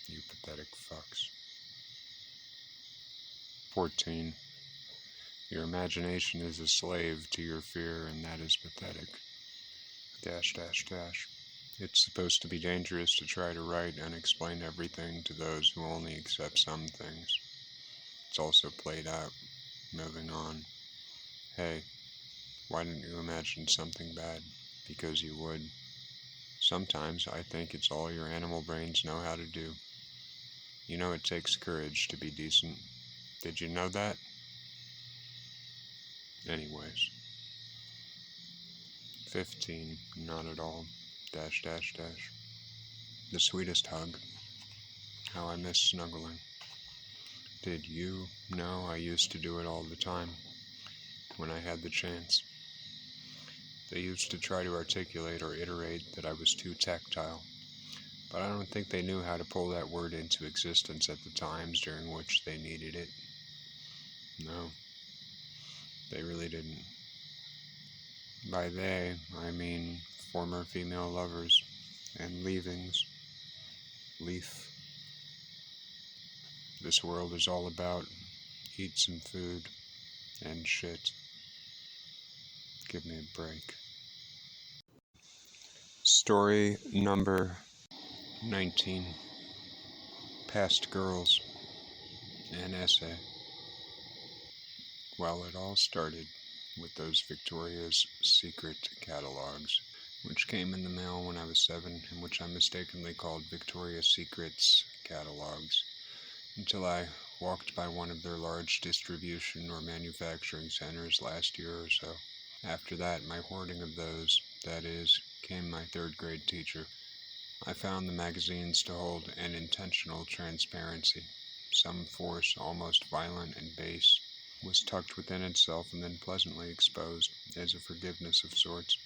You pathetic fucks. 14. Your imagination is a slave to your fear, and that is pathetic. ... It's supposed to be dangerous to try to write and explain everything to those who only accept some things. It's also played out. Moving on. Hey, why didn't you imagine something bad? Because you would. Sometimes I think it's all your animal brains know how to do. You know it takes courage to be decent. Did you know that? Anyways. 15. Not at all. ... The sweetest hug. How I miss snuggling. Did you know I used to do it all the time, when I had the chance? They used to try to articulate or iterate that I was too tactile, but I don't think they knew how to pull that word into existence at the times during which they needed it. No, they really didn't. By they, I mean former female lovers and leavings. Leaf. This world is all about eat some food and shit. Give me a break. Story number 19. Past Girls. An essay. Well, it all started with those Victoria's Secret catalogs, which came in the mail when I was 7, and which I mistakenly called Victoria's Secret's catalogs, until I walked by one of their large distribution or manufacturing centers last year or so. After that, my hoarding of those, that is, came my 3rd grade teacher. I found the magazines to hold an intentional transparency. Some force, almost violent and base, was tucked within itself and then pleasantly exposed, as a forgiveness of sorts,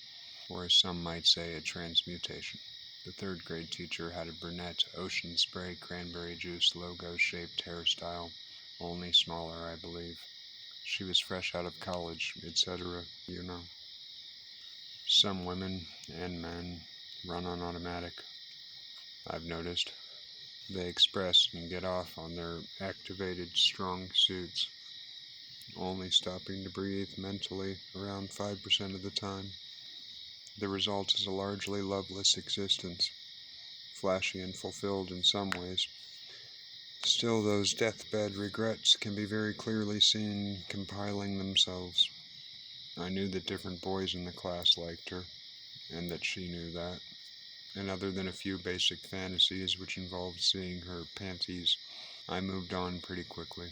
or as some might say, a transmutation. The 3rd grade teacher had a brunette, ocean spray, cranberry juice, logo-shaped hairstyle, only smaller, I believe. She was fresh out of college, etc., you know. Some women and men run on automatic, I've noticed. They express and get off on their activated strong suits, only stopping to breathe mentally around 5% of the time. The result is a largely loveless existence, flashy and fulfilled in some ways. Still, those deathbed regrets can be very clearly seen compiling themselves. I knew that different boys in the class liked her, and that she knew that. And other than a few basic fantasies which involved seeing her panties, I moved on pretty quickly.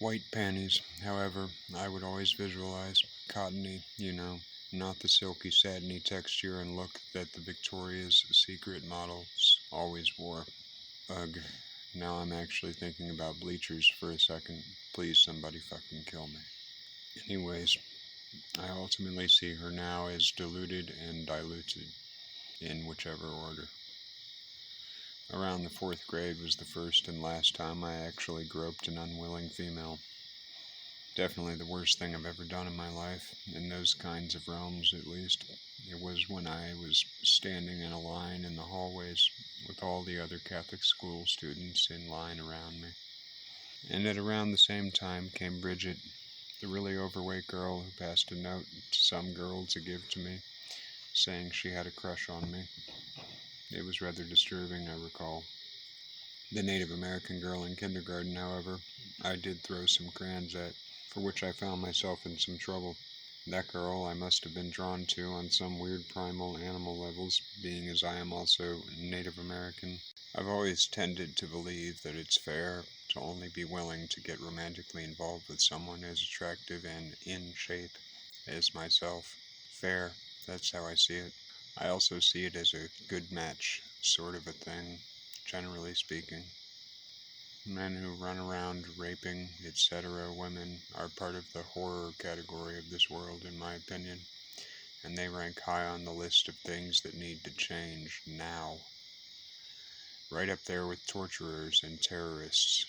White panties, however, I would always visualize, cottony, not the silky, satiny texture and look that the Victoria's Secret models always wore. Ugh, now I'm actually thinking about bleachers for a second. Please, somebody fucking kill me. Anyways, I ultimately see her now as diluted and diluted, in whichever order. Around the 4th grade was the first and last time I actually groped an unwilling female. Definitely the worst thing I've ever done in my life, in those kinds of realms at least. It was when I was standing in a line in the hallways with all the other Catholic school students in line around me. And at around the same time came Bridget, the really overweight girl who passed a note to some girl to give to me, saying she had a crush on me. It was rather disturbing, I recall. The Native American girl in kindergarten, however, I did throw some crayons at, for which I found myself in some trouble. That girl I must have been drawn to on some weird primal animal levels, being as I am also Native American. I've always tended to believe that it's fair to only be willing to get romantically involved with someone as attractive and in shape as myself. Fair, that's how I see it. I also see it as a good match sort of a thing, generally speaking. Men who run around raping, etc. women are part of the horror category of this world, in my opinion, and they rank high on the list of things that need to change now. Right up there with torturers and terrorists.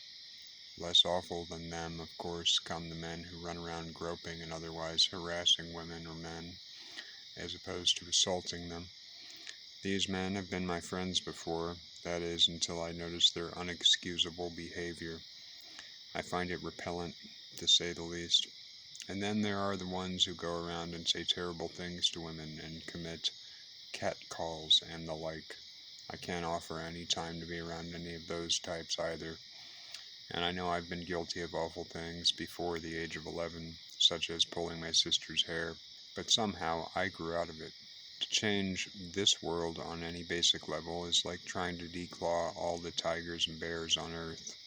Less awful than them, of course, come the men who run around groping and otherwise harassing women or men, as opposed to assaulting them. These men have been my friends before, that is, until I notice their unexcusable behavior. I find it repellent, to say the least. And then there are the ones who go around and say terrible things to women and commit catcalls and the like. I can't offer any time to be around any of those types either. And I know I've been guilty of awful things before the age of 11, such as pulling my sister's hair, but somehow I grew out of it. To change this world on any basic level is like trying to declaw all the tigers and bears on Earth.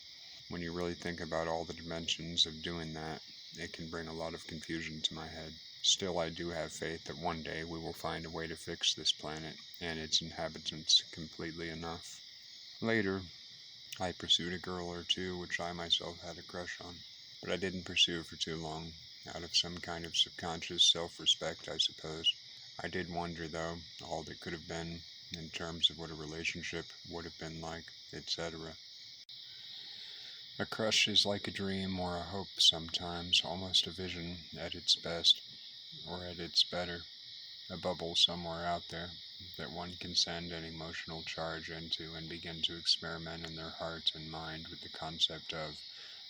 When you really think about all the dimensions of doing that, it can bring a lot of confusion to my head. Still, I do have faith that one day we will find a way to fix this planet and its inhabitants completely enough. Later, I pursued a girl or two which I myself had a crush on, but I didn't pursue for too long, out of some kind of subconscious self-respect, I suppose. I did wonder, though, all that could have been, in terms of what a relationship would have been like, etc. A crush is like a dream or a hope sometimes, almost a vision at its best, or at its better, a bubble somewhere out there that one can send an emotional charge into and begin to experiment in their heart and mind with the concept of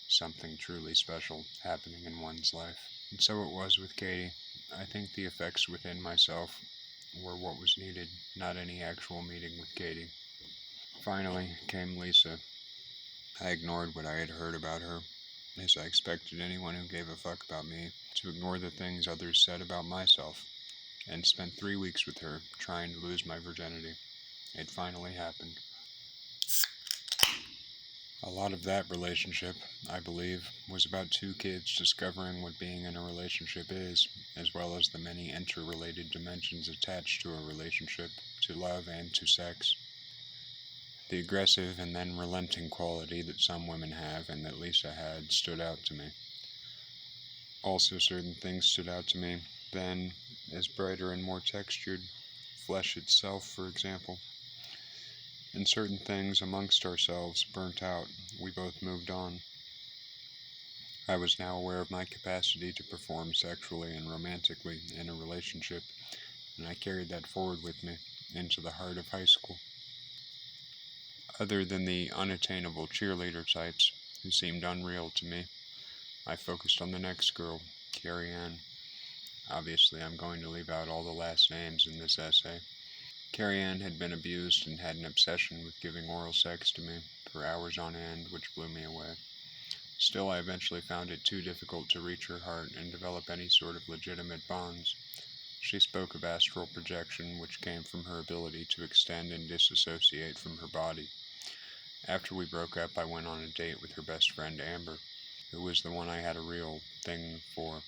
something truly special happening in one's life. And so it was with Katie. I think the effects within myself were what was needed, not any actual meeting with Katie. Finally came Lisa. I ignored what I had heard about her, as I expected anyone who gave a fuck about me to ignore the things others said about myself, and spent 3 weeks with her, trying to lose my virginity. It finally happened. A lot of that relationship, I believe, was about two kids discovering what being in a relationship is, as well as the many interrelated dimensions attached to a relationship, to love and to sex. The aggressive and then relenting quality that some women have and that Lisa had stood out to me. Also, certain things stood out to me then as brighter and more textured, flesh itself, for example. And certain things amongst ourselves burnt out. We both moved on. I was now aware of my capacity to perform sexually and romantically in a relationship, and I carried that forward with me, into the heart of high school. Other than the unattainable cheerleader types, who seemed unreal to me, I focused on the next girl, Carrie Ann. Obviously, I'm going to leave out all the last names in this essay. Carrie Ann had been abused and had an obsession with giving oral sex to me for hours on end, which blew me away. Still, I eventually found it too difficult to reach her heart and develop any sort of legitimate bonds. She spoke of astral projection, which came from her ability to extend and disassociate from her body. After we broke up, I went on a date with her best friend Amber, who was the one I had a real thing for.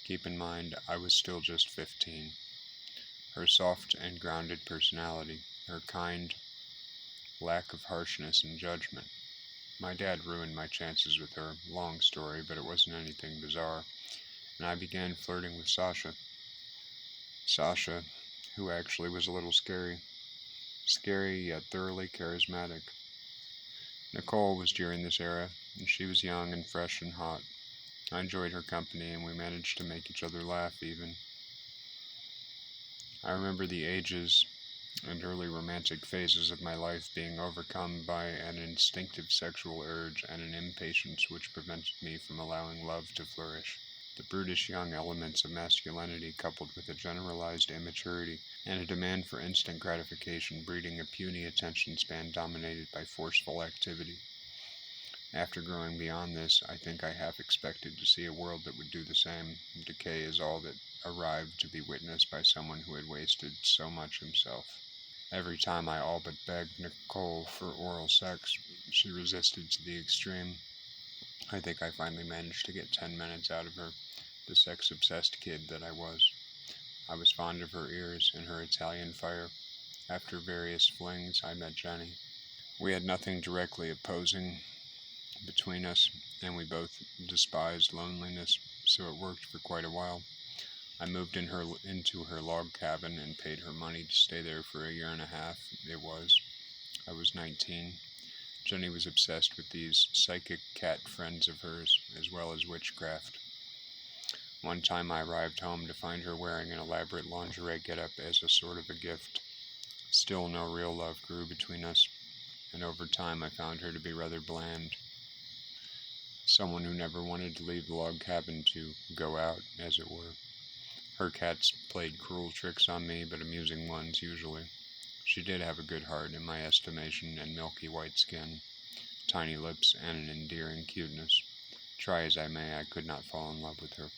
Keep in mind, I was still just 15. Her soft and grounded personality, her kind lack of harshness and judgment. My dad ruined my chances with her, long story, but it wasn't anything bizarre, and I began flirting with Sasha. Sasha, who actually was a little scary. Scary yet thoroughly charismatic. Nicole was during this era, and she was young and fresh and hot. I enjoyed her company, and we managed to make each other laugh even. I remember the ages and early romantic phases of my life being overcome by an instinctive sexual urge and an impatience which prevented me from allowing love to flourish. The brutish young elements of masculinity coupled with a generalized immaturity and a demand for instant gratification breeding a puny attention span dominated by forceful activity. After growing beyond this, I think I half expected to see a world that would do the same. Decay is all that arrived to be witnessed by someone who had wasted so much himself. Every time I all but begged Nicole for oral sex, she resisted to the extreme. I think I finally managed to get 10 minutes out of her, the sex-obsessed kid that I was. I was fond of her ears and her Italian fire. After various flings, I met Jenny. We had nothing directly opposing between us, and we both despised loneliness, so it worked for quite a while. I moved into her log cabin and paid her money to stay there for a year and a half. I was 19. Jenny was obsessed with these psychic cat friends of hers, as well as witchcraft. One time I arrived home to find her wearing an elaborate lingerie getup as a sort of a gift. Still no real love grew between us, and over time I found her to be rather bland. Someone who never wanted to leave the log cabin to go out, as it were. Her cats played cruel tricks on me, but amusing ones usually. She did have a good heart in my estimation and milky white skin, tiny lips, and an endearing cuteness. Try as I may, I could not fall in love with her.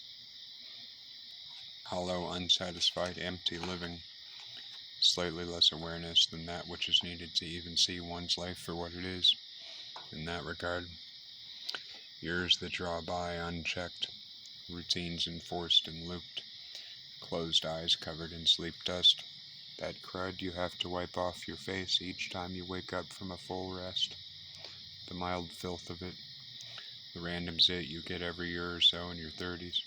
Hollow, unsatisfied, empty living. Slightly less awareness than that which is needed to even see one's life for what it is. In that regard, years that draw by unchecked, routines enforced and looped, closed eyes covered in sleep dust, that crud you have to wipe off your face each time you wake up from a full rest, the mild filth of it, the random zit you get every year or so in your 30s.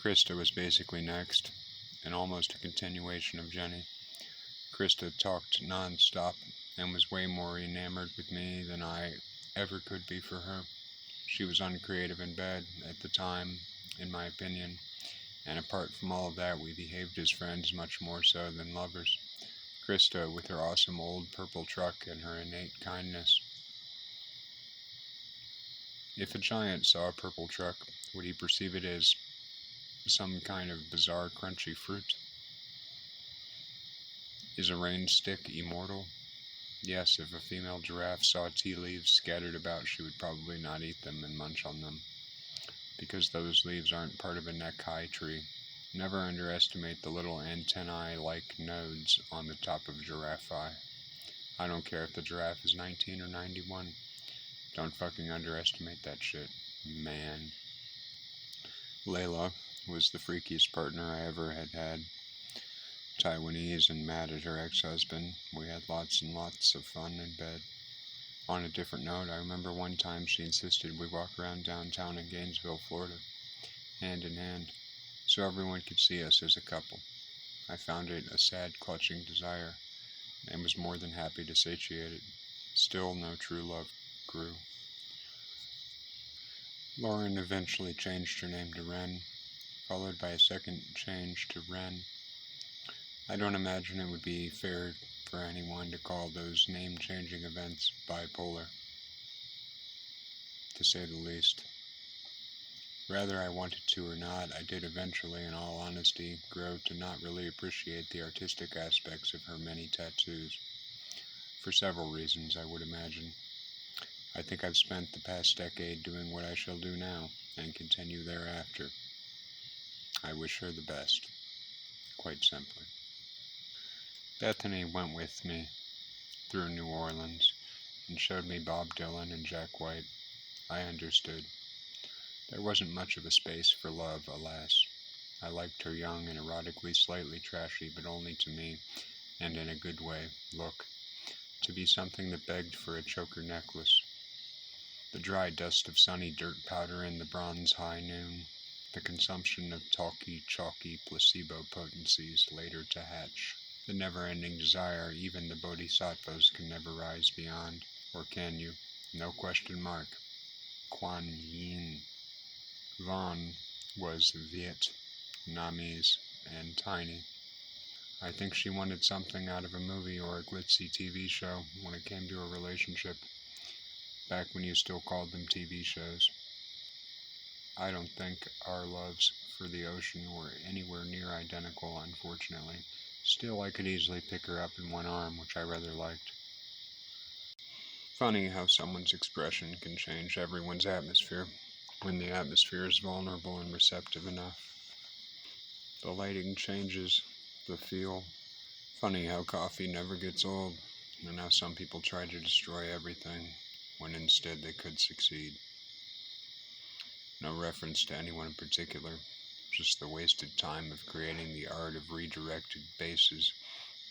Krista was basically next, and almost a continuation of Jenny. Krista talked non-stop and was way more enamored with me than I ever could be for her. She was uncreative in bed at the time, in my opinion, and apart from all of that, we behaved as friends much more so than lovers. Krista, with her awesome old purple truck and her innate kindness. If a giant saw a purple truck, would he perceive it as some kind of bizarre crunchy fruit? Is a rain stick immortal? Yes, if a female giraffe saw tea leaves scattered about, she would probably not eat them and munch on them, because those leaves aren't part of a neck-high tree. Never underestimate the little antennae-like nodes on the top of giraffe eye. I don't care if the giraffe is 19 or 91. Don't fucking underestimate that shit, man. Layla was the freakiest partner I ever had. Taiwanese and mad at her ex-husband. We had lots and lots of fun in bed. On a different note, I remember one time she insisted we walk around downtown in Gainesville, Florida, hand in hand, so everyone could see us as a couple. I found it a sad, clutching desire, and was more than happy to satiate it. Still, no true love grew. Lauren eventually changed her name to Ren, followed by a second change to Ren. I don't imagine it would be fair for anyone to call those name-changing events bipolar, to say the least. Whether I wanted to or not, I did eventually, in all honesty, grow to not really appreciate the artistic aspects of her many tattoos. For several reasons, I would imagine. I think I've spent the past decade doing what I shall do now, and continue thereafter. I wish her the best, quite simply. Bethany went with me through New Orleans and showed me Bob Dylan and Jack White. I understood. There wasn't much of a space for love, alas. I liked her young and erotically slightly trashy, but only to me, and in a good way, look, to be something that begged for a choker necklace. The dry dust of sunny dirt powder in the bronze high noon, the consumption of talky, chalky placebo potencies later to hatch, the never-ending desire even the bodhisattvas can never rise beyond, or can you? No question mark. Kuan Yin. Vaughn was Vietnamese and tiny. I think she wanted something out of a movie or a glitzy TV show when it came to a relationship, back when you still called them TV shows. I don't think our loves for the ocean were anywhere near identical, unfortunately. Still, I could easily pick her up in one arm, which I rather liked. Funny how someone's expression can change everyone's atmosphere, when the atmosphere is vulnerable and receptive enough. The lighting changes, the feel. Funny how coffee never gets old, and how some people try to destroy everything, when instead they could succeed. No reference to anyone in particular, just the wasted time of creating the art of redirected bases,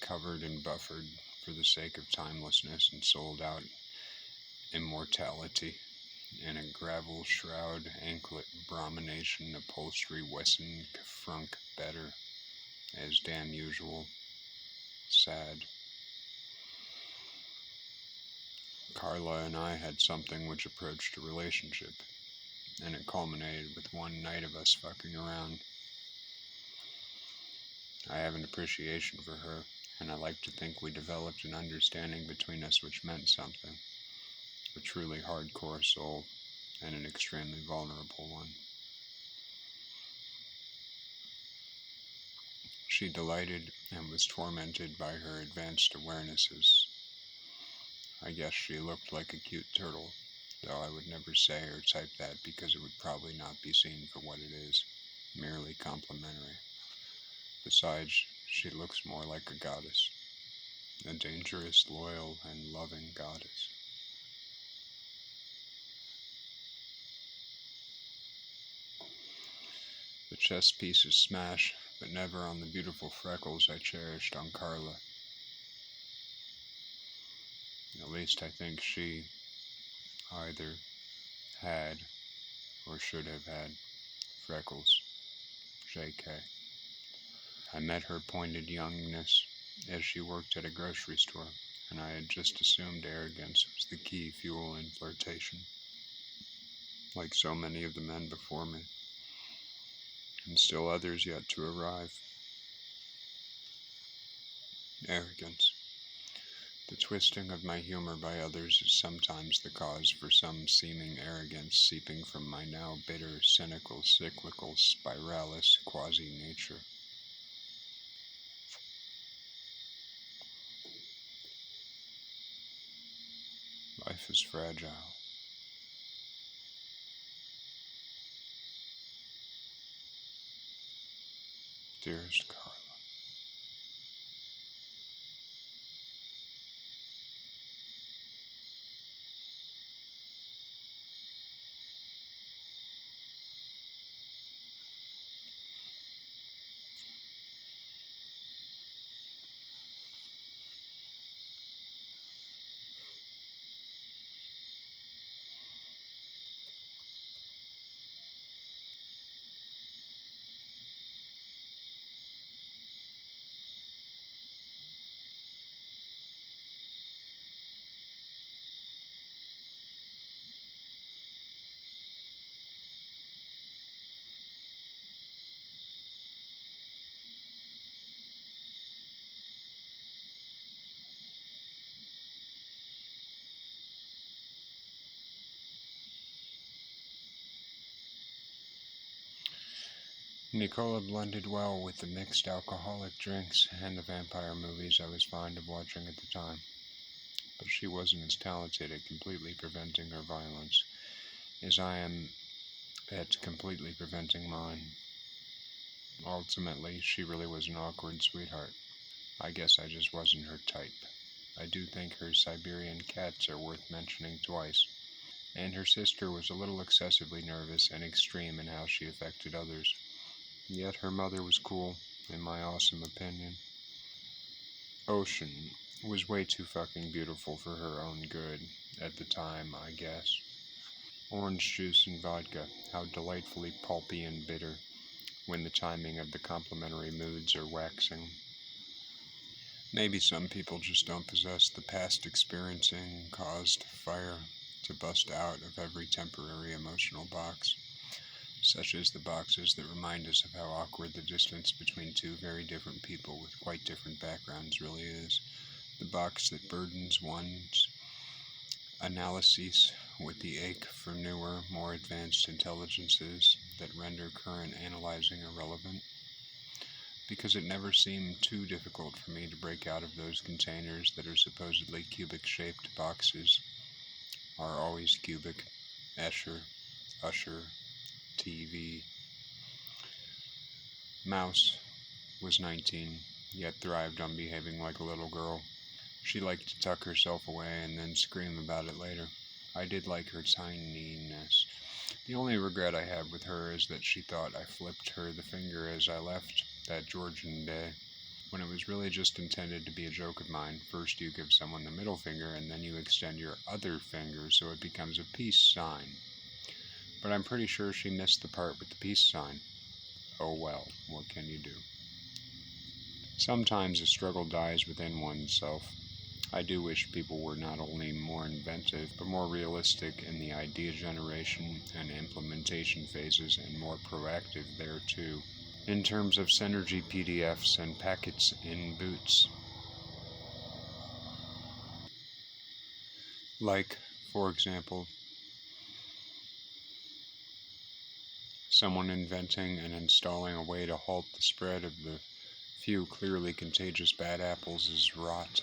covered and buffered for the sake of timelessness and sold out immortality in a gravel shroud anklet bromination upholstery Wesson frunk better, as damn usual. Sad. Carla and I had something which approached a relationship, and it culminated with one night of us fucking around. I have an appreciation for her, and I like to think we developed an understanding between us which meant something. A truly hardcore soul, and an extremely vulnerable one. She delighted and was tormented by her advanced awarenesses. I guess she looked like a cute turtle, though I would never say or type that because it would probably not be seen for what it is, merely complimentary. Besides, she looks more like a goddess, a dangerous, loyal, and loving goddess. The chess pieces smash, but never on the beautiful freckles I cherished on Carla. At least I think she either had or should have had freckles. JK. I met her pointed youngness as she worked at a grocery store, and I had just assumed arrogance was the key fuel in flirtation, like so many of the men before me, and still others yet to arrive. Arrogance. The twisting of my humor by others is sometimes the cause for some seeming arrogance seeping from my now bitter, cynical, cyclical, spiralis quasi-nature. Life is fragile. Dearest Carla. Nicola blended well with the mixed alcoholic drinks and the vampire movies I was fond of watching at the time, but she wasn't as talented at completely preventing her violence as I am at completely preventing mine. Ultimately, she really was an awkward sweetheart. I guess I just wasn't her type. I do think her Siberian cats are worth mentioning twice, and her sister was a little excessively nervous and extreme in how she affected others. Yet her mother was cool, in my awesome opinion. Ocean was way too fucking beautiful for her own good, at the time, I guess. Orange juice and vodka, how delightfully pulpy and bitter, when the timing of the complementary moods are waxing. Maybe some people just don't possess the past experiencing caused fire to bust out of every temporary emotional box, such as the boxes that remind us of how awkward the distance between two very different people with quite different backgrounds really is. The box that burdens one's analyses with the ache for newer, more advanced intelligences that render current analyzing irrelevant. Because it never seemed too difficult for me to break out of those containers that are supposedly cubic-shaped boxes, are always cubic. Escher, Usher, TV. Mouse was 19, yet thrived on behaving like a little girl. She liked to tuck herself away and then scream about it later. I did like her tininess. The only regret I have with her is that she thought I flipped her the finger as I left that Georgian day, when it was really just intended to be a joke of mine. First you give someone the middle finger, and then you extend your other finger so it becomes a peace sign. But I'm pretty sure she missed the part with the peace sign. Oh well, what can you do? Sometimes a struggle dies within oneself. I do wish people were not only more inventive, but more realistic in the idea generation and implementation phases, and more proactive there too, in terms of Synergy PDFs and packets in boots. Like, for example, someone inventing and installing a way to halt the spread of the few clearly contagious bad apples is rot.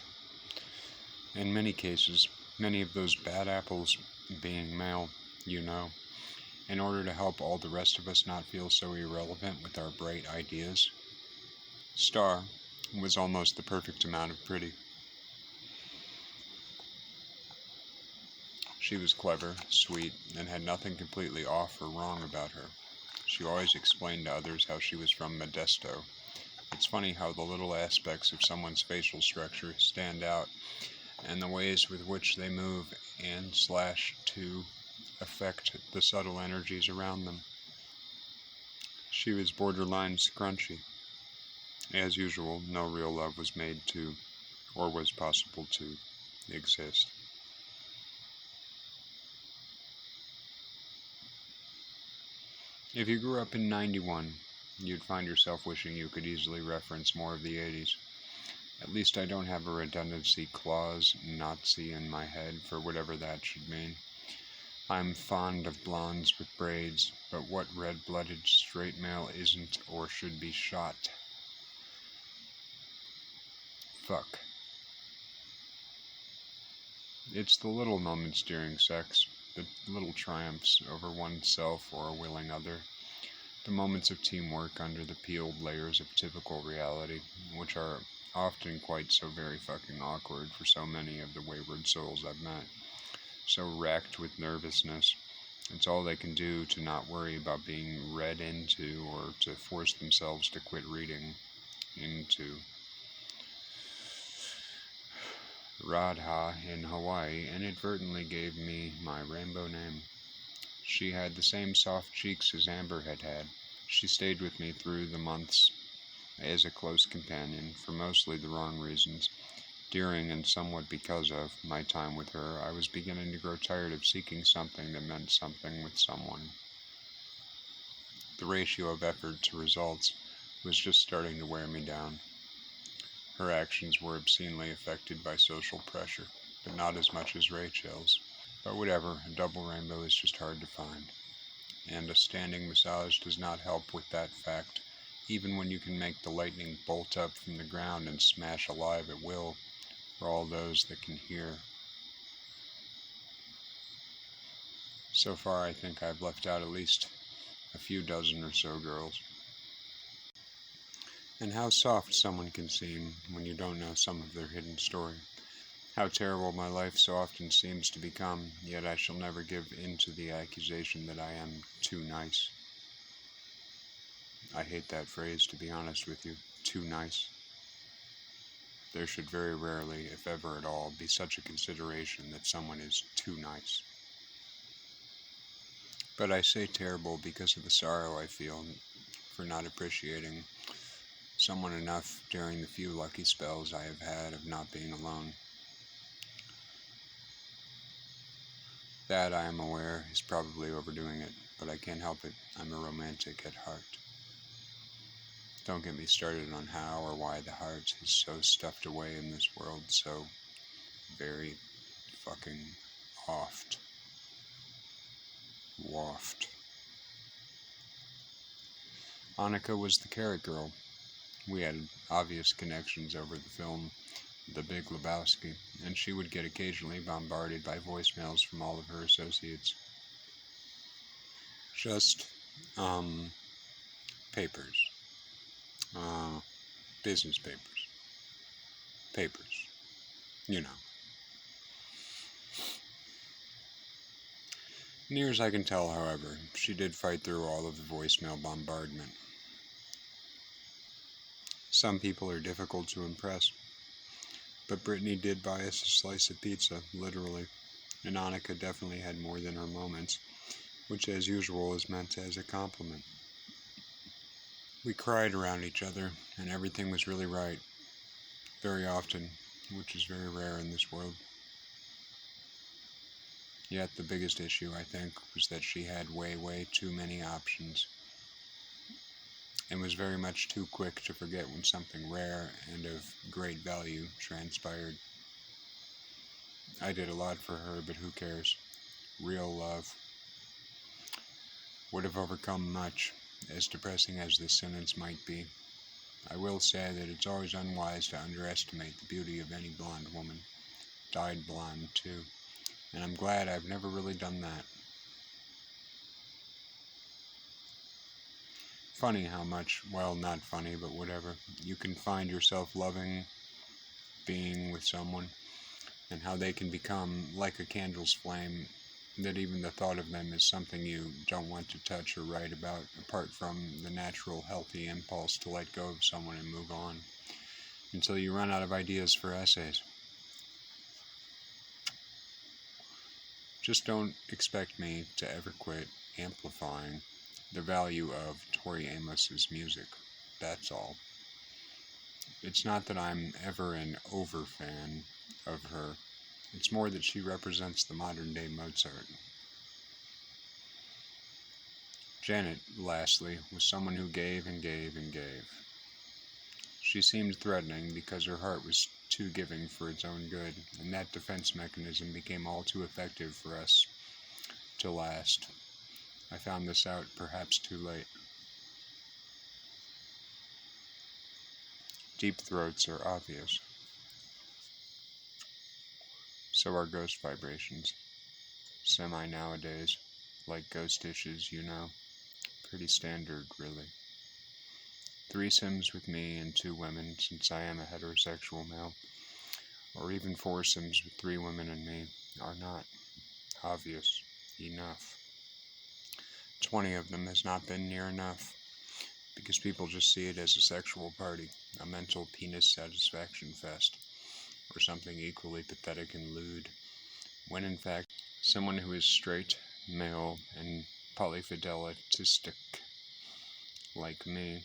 In many cases, many of those bad apples being male, in order to help all the rest of us not feel so irrelevant with our bright ideas. Star was almost the perfect amount of pretty. She was clever, sweet, and had nothing completely off or wrong about her. She always explained to others how she was from Modesto. It's funny how the little aspects of someone's facial structure stand out, and the ways with which they move and / to affect the subtle energies around them. She was borderline scrunchy. As usual, no real love was made to, or was possible to, exist. If you grew up in 91, you'd find yourself wishing you could easily reference more of the 80s. At least I don't have a redundancy clause Nazi in my head for whatever that should mean. I'm fond of blondes with braids, but what red-blooded straight male isn't or should be shot? Fuck. It's the little moments during sex, the little triumphs over oneself or a willing other, the moments of teamwork under the peeled layers of typical reality, which are often quite so very fucking awkward for so many of the wayward souls I've met, so racked with nervousness. It's all they can do to not worry about being read into or to force themselves to quit reading into. Radha in Hawaii inadvertently gave me my rainbow name. She had the same soft cheeks as Amber had had. She stayed with me through the months as a close companion for mostly the wrong reasons. During, and somewhat because of, my time with her, I was beginning to grow tired of seeking something that meant something with someone. The ratio of effort to results was just starting to wear me down. Her actions were obscenely affected by social pressure, but not as much as Rachel's. But whatever, a double rainbow is just hard to find. and a standing massage does not help with that fact, even when you can make the lightning bolt up from the ground and smash alive at will for all those that can hear. So far, I think I've left out at least a few dozen or so girls. And how soft someone can seem when you don't know some of their hidden story. How terrible my life so often seems to become, yet I shall never give in to the accusation that I am too nice. I hate that phrase, to be honest with you. Too nice. There should very rarely, if ever at all, be such a consideration that someone is too nice. But I say terrible because of the sorrow I feel for not appreciating someone enough during the few lucky spells I have had of not being alone. That, I am aware, is probably overdoing it, but I can't help it. I'm a romantic at heart. Don't get me started on how or why the heart is so stuffed away in this world so very fucking oft. Waft. Annika was the carrot girl. We had obvious connections over the film The Big Lebowski, and she would get occasionally bombarded by voicemails from all of her associates. Just, papers. Business papers. Papers. You know. Near as I can tell, however, she did fight through all of the voicemail bombardment. Some people are difficult to impress, but Brittany did buy us a slice of pizza, literally, and Annika definitely had more than her moments, which as usual is meant as a compliment. We cried around each other, and everything was really right, very often, which is very rare in this world. Yet the biggest issue, I think, was that she had way too many options, and was very much too quick to forget when something rare and of great value transpired. I did a lot for her, but who cares? Real love would have overcome much, as depressing as this sentence might be. I will say that it's always unwise to underestimate the beauty of any blonde woman. Dyed blonde, too. And I'm glad I've never really done that. Funny how much, well, not funny, but whatever, you can find yourself loving being with someone, and how they can become like a candle's flame, that even the thought of them is something you don't want to touch or write about, apart from the natural, healthy impulse to let go of someone and move on, until you run out of ideas for essays. Just don't expect me to ever quit amplifying the value of Tori Amos's music. That's all. It's not that I'm ever an over-fan of her. It's more that she represents the modern-day Mozart. Janet, lastly, was someone who gave and gave and gave. She seemed threatening because her heart was too giving for its own good, and that defense mechanism became all too effective for us to last. I found this out perhaps too late. Deep throats are obvious. So are ghost vibrations. Semi nowadays, like ghost dishes, you know. Pretty standard, really. Threesomes with me and 2 women, since I am a heterosexual male, or even foursomes with 3 women and me, are not obvious enough. 20 of them has not been near enough, because people just see it as a sexual party, a mental penis satisfaction fest, or something equally pathetic and lewd, when in fact, someone who is straight, male, and polyfidelistic, like me,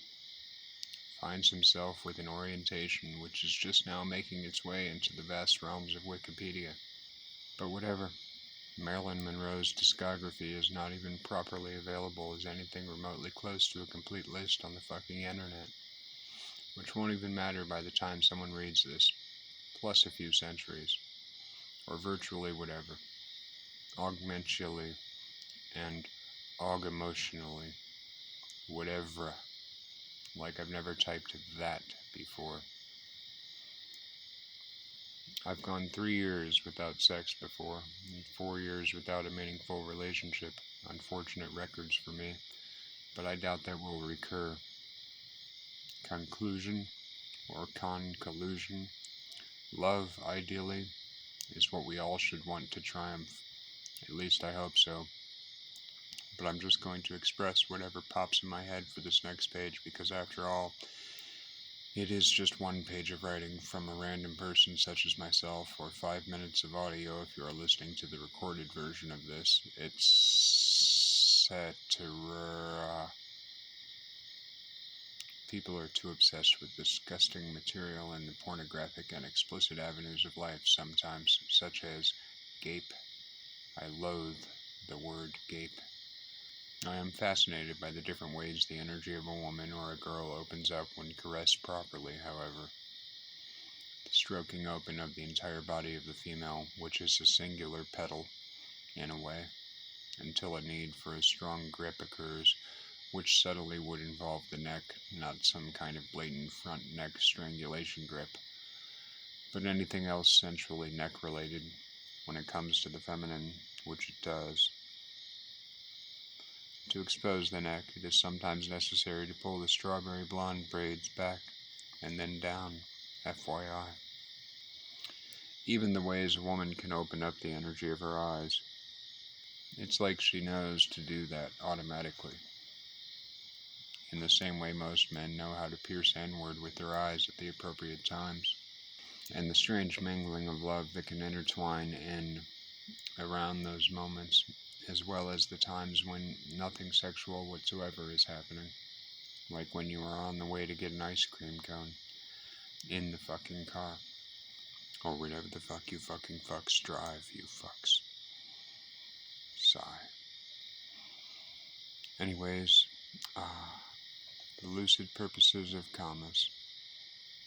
finds himself with an orientation which is just now making its way into the vast realms of Wikipedia. But whatever. Marilyn Monroe's discography is not even properly available as anything remotely close to a complete list on the fucking internet, which won't even matter by the time someone reads this, plus a few centuries, or virtually whatever, augmentally and og emotionally, whatever, like I've never typed that before. I've gone 3 years without sex before, and 4 years without a meaningful relationship. Unfortunate records for me, but I doubt that will recur. Conclusion, or conclusion, love, ideally, is what we all should want to triumph. At least I hope so. But I'm just going to express whatever pops in my head for this next page, because after all, it is just one page of writing from a random person such as myself, or 5 minutes of audio if you are listening to the recorded version of this, etc. People are too obsessed with disgusting material and the pornographic and explicit avenues of life sometimes, such as gape. I loathe the word gape. I am fascinated by the different ways the energy of a woman or a girl opens up when caressed properly, however. The stroking open of the entire body of the female, which is a singular petal, in a way, until a need for a strong grip occurs, which subtly would involve the neck, not some kind of blatant front neck strangulation grip, but anything else sensually neck-related when it comes to the feminine, which it does. To expose the neck, it is sometimes necessary to pull the strawberry blonde braids back and then down, FYI. Even the ways a woman can open up the energy of her eyes. It's like she knows to do that automatically. In the same way most men know how to pierce inward with their eyes at the appropriate times. And the strange mingling of love that can intertwine in around those moments, as well as the times when nothing sexual whatsoever is happening. Like when you are on the way to get an ice cream cone in the fucking car. Or whatever the fuck you fucking fucks drive, you fucks. Sigh. Anyways, the lucid purposes of commas.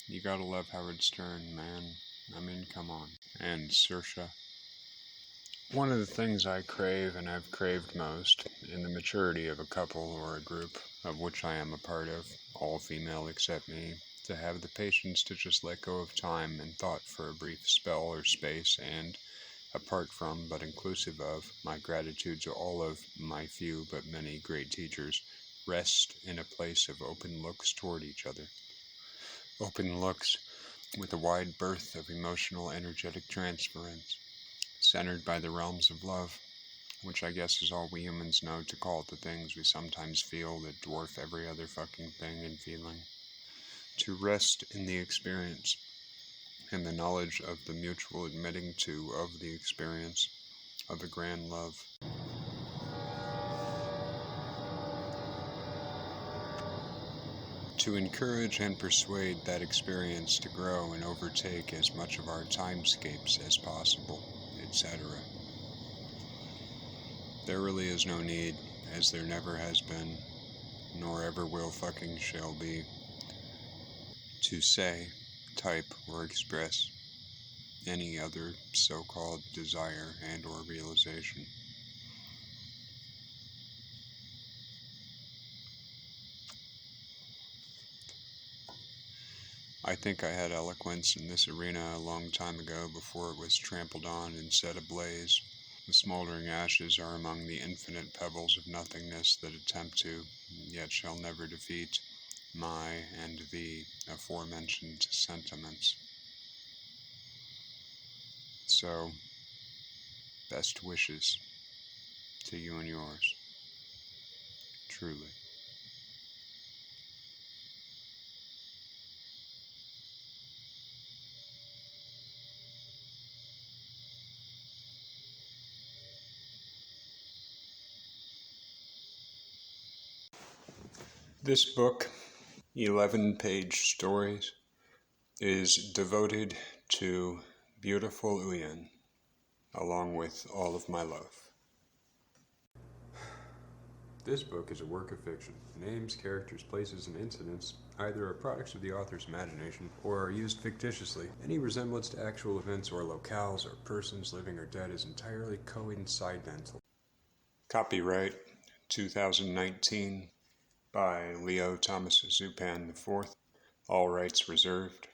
You gotta love Howard Stern, man. I mean, come on. And Saoirse. One of the things I crave, and I've craved most, in the maturity of a couple or a group, of which I am a part of, all female except me, to have the patience to just let go of time and thought for a brief spell or space, and, apart from, but inclusive of, my gratitude to all of my few but many great teachers, rest in a place of open looks toward each other. Open looks with a wide berth of emotional energetic transference, centered by the realms of love, which I guess is all we humans know to call the things we sometimes feel that dwarf every other fucking thing and feeling. To rest in the experience, and the knowledge of the mutual admitting to of the experience of a grand love. To encourage and persuade that experience to grow and overtake as much of our timescapes as possible, etc. There really is no need, as there never has been, nor ever will fucking shall be, to say, type, or express any other so-called desire and or realization. I think I had eloquence in this arena a long time ago before it was trampled on and set ablaze. The smoldering ashes are among the infinite pebbles of nothingness that attempt to, yet shall never defeat, my and the aforementioned sentiments. So, best wishes to you and yours, truly. This book, 11-page stories, is devoted to beautiful Uyen, along with all of my love. This book is a work of fiction. Names, characters, places, and incidents either are products of the author's imagination or are used fictitiously. Any resemblance to actual events or locales or persons living or dead is entirely coincidental. Copyright 2019 by Leo Thomas Zupan IV. All rights reserved.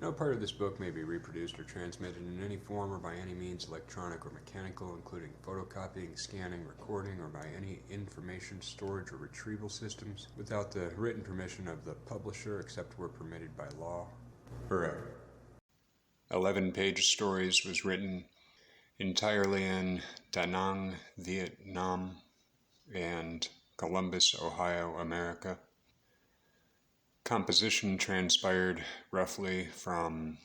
No part of this book may be reproduced or transmitted in any form or by any means electronic or mechanical, including photocopying, scanning, recording, or by any information storage or retrieval systems, without the written permission of the publisher, except where permitted by law. Hooray. 11-page stories was written entirely in Da Nang, Vietnam, and Columbus, Ohio, America. Composition transpired roughly from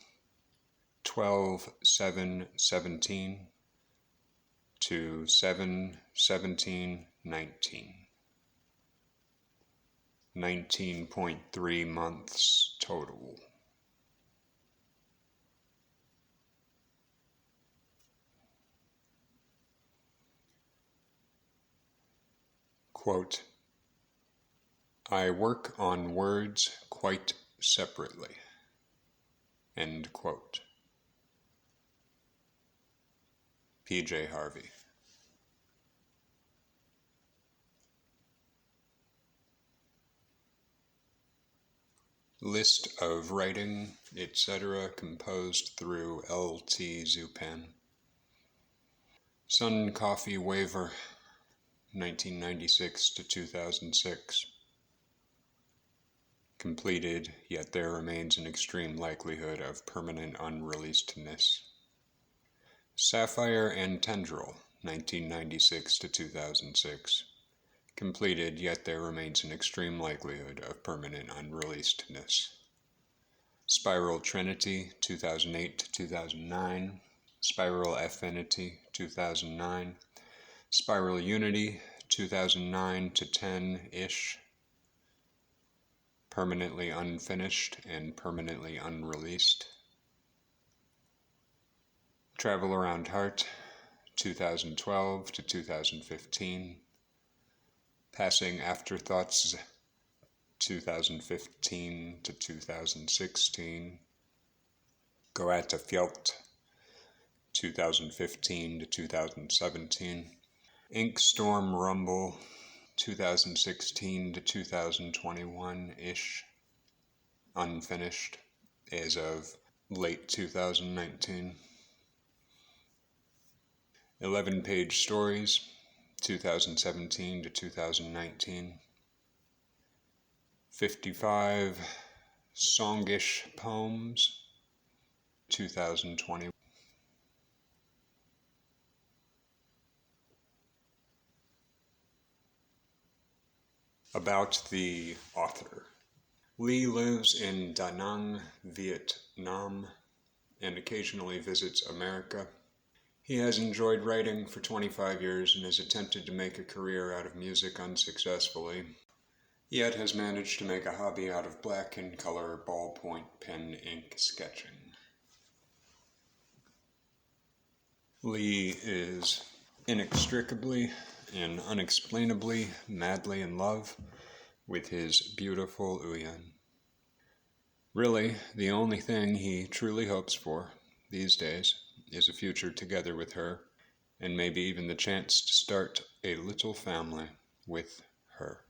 12/7/17 to 7/17/19. 19.3 months total. Quote, I work on words quite separately. End quote. P.J. Harvey. List of writing, etc. composed through L.T. Zupan. Sun Coffee Waiver, 1996 to 2006. Completed, yet there remains an extreme likelihood of permanent unreleasedness. Sapphire and Tendril, 1996 to 2006. Completed, yet there remains an extreme likelihood of permanent unreleasedness. Spiral Trinity, 2008 to 2009. Spiral Affinity, 2009. Spiral Unity, 2009 to 10-ish. Permanently unfinished and permanently unreleased. Travel Around Heart, 2012 to 2015. Passing Afterthoughts, 2015 to 2016. Goethe Fjelt, 2015 to 2017. Ink Storm Rumble, 2016 to 2021-ish. Unfinished as of late 2019. 11-page stories, 2017 to 2019. 55 songish poems, 2020. About the author. Lee lives in Da Nang, Vietnam, and occasionally visits America. He has enjoyed writing for 25 years and has attempted to make a career out of music unsuccessfully, yet has managed to make a hobby out of black and color ballpoint pen ink sketching. Lee is inextricably and unexplainably madly in love with his beautiful Uyen. Really, the only thing he truly hopes for these days is a future together with her, and maybe even the chance to start a little family with her.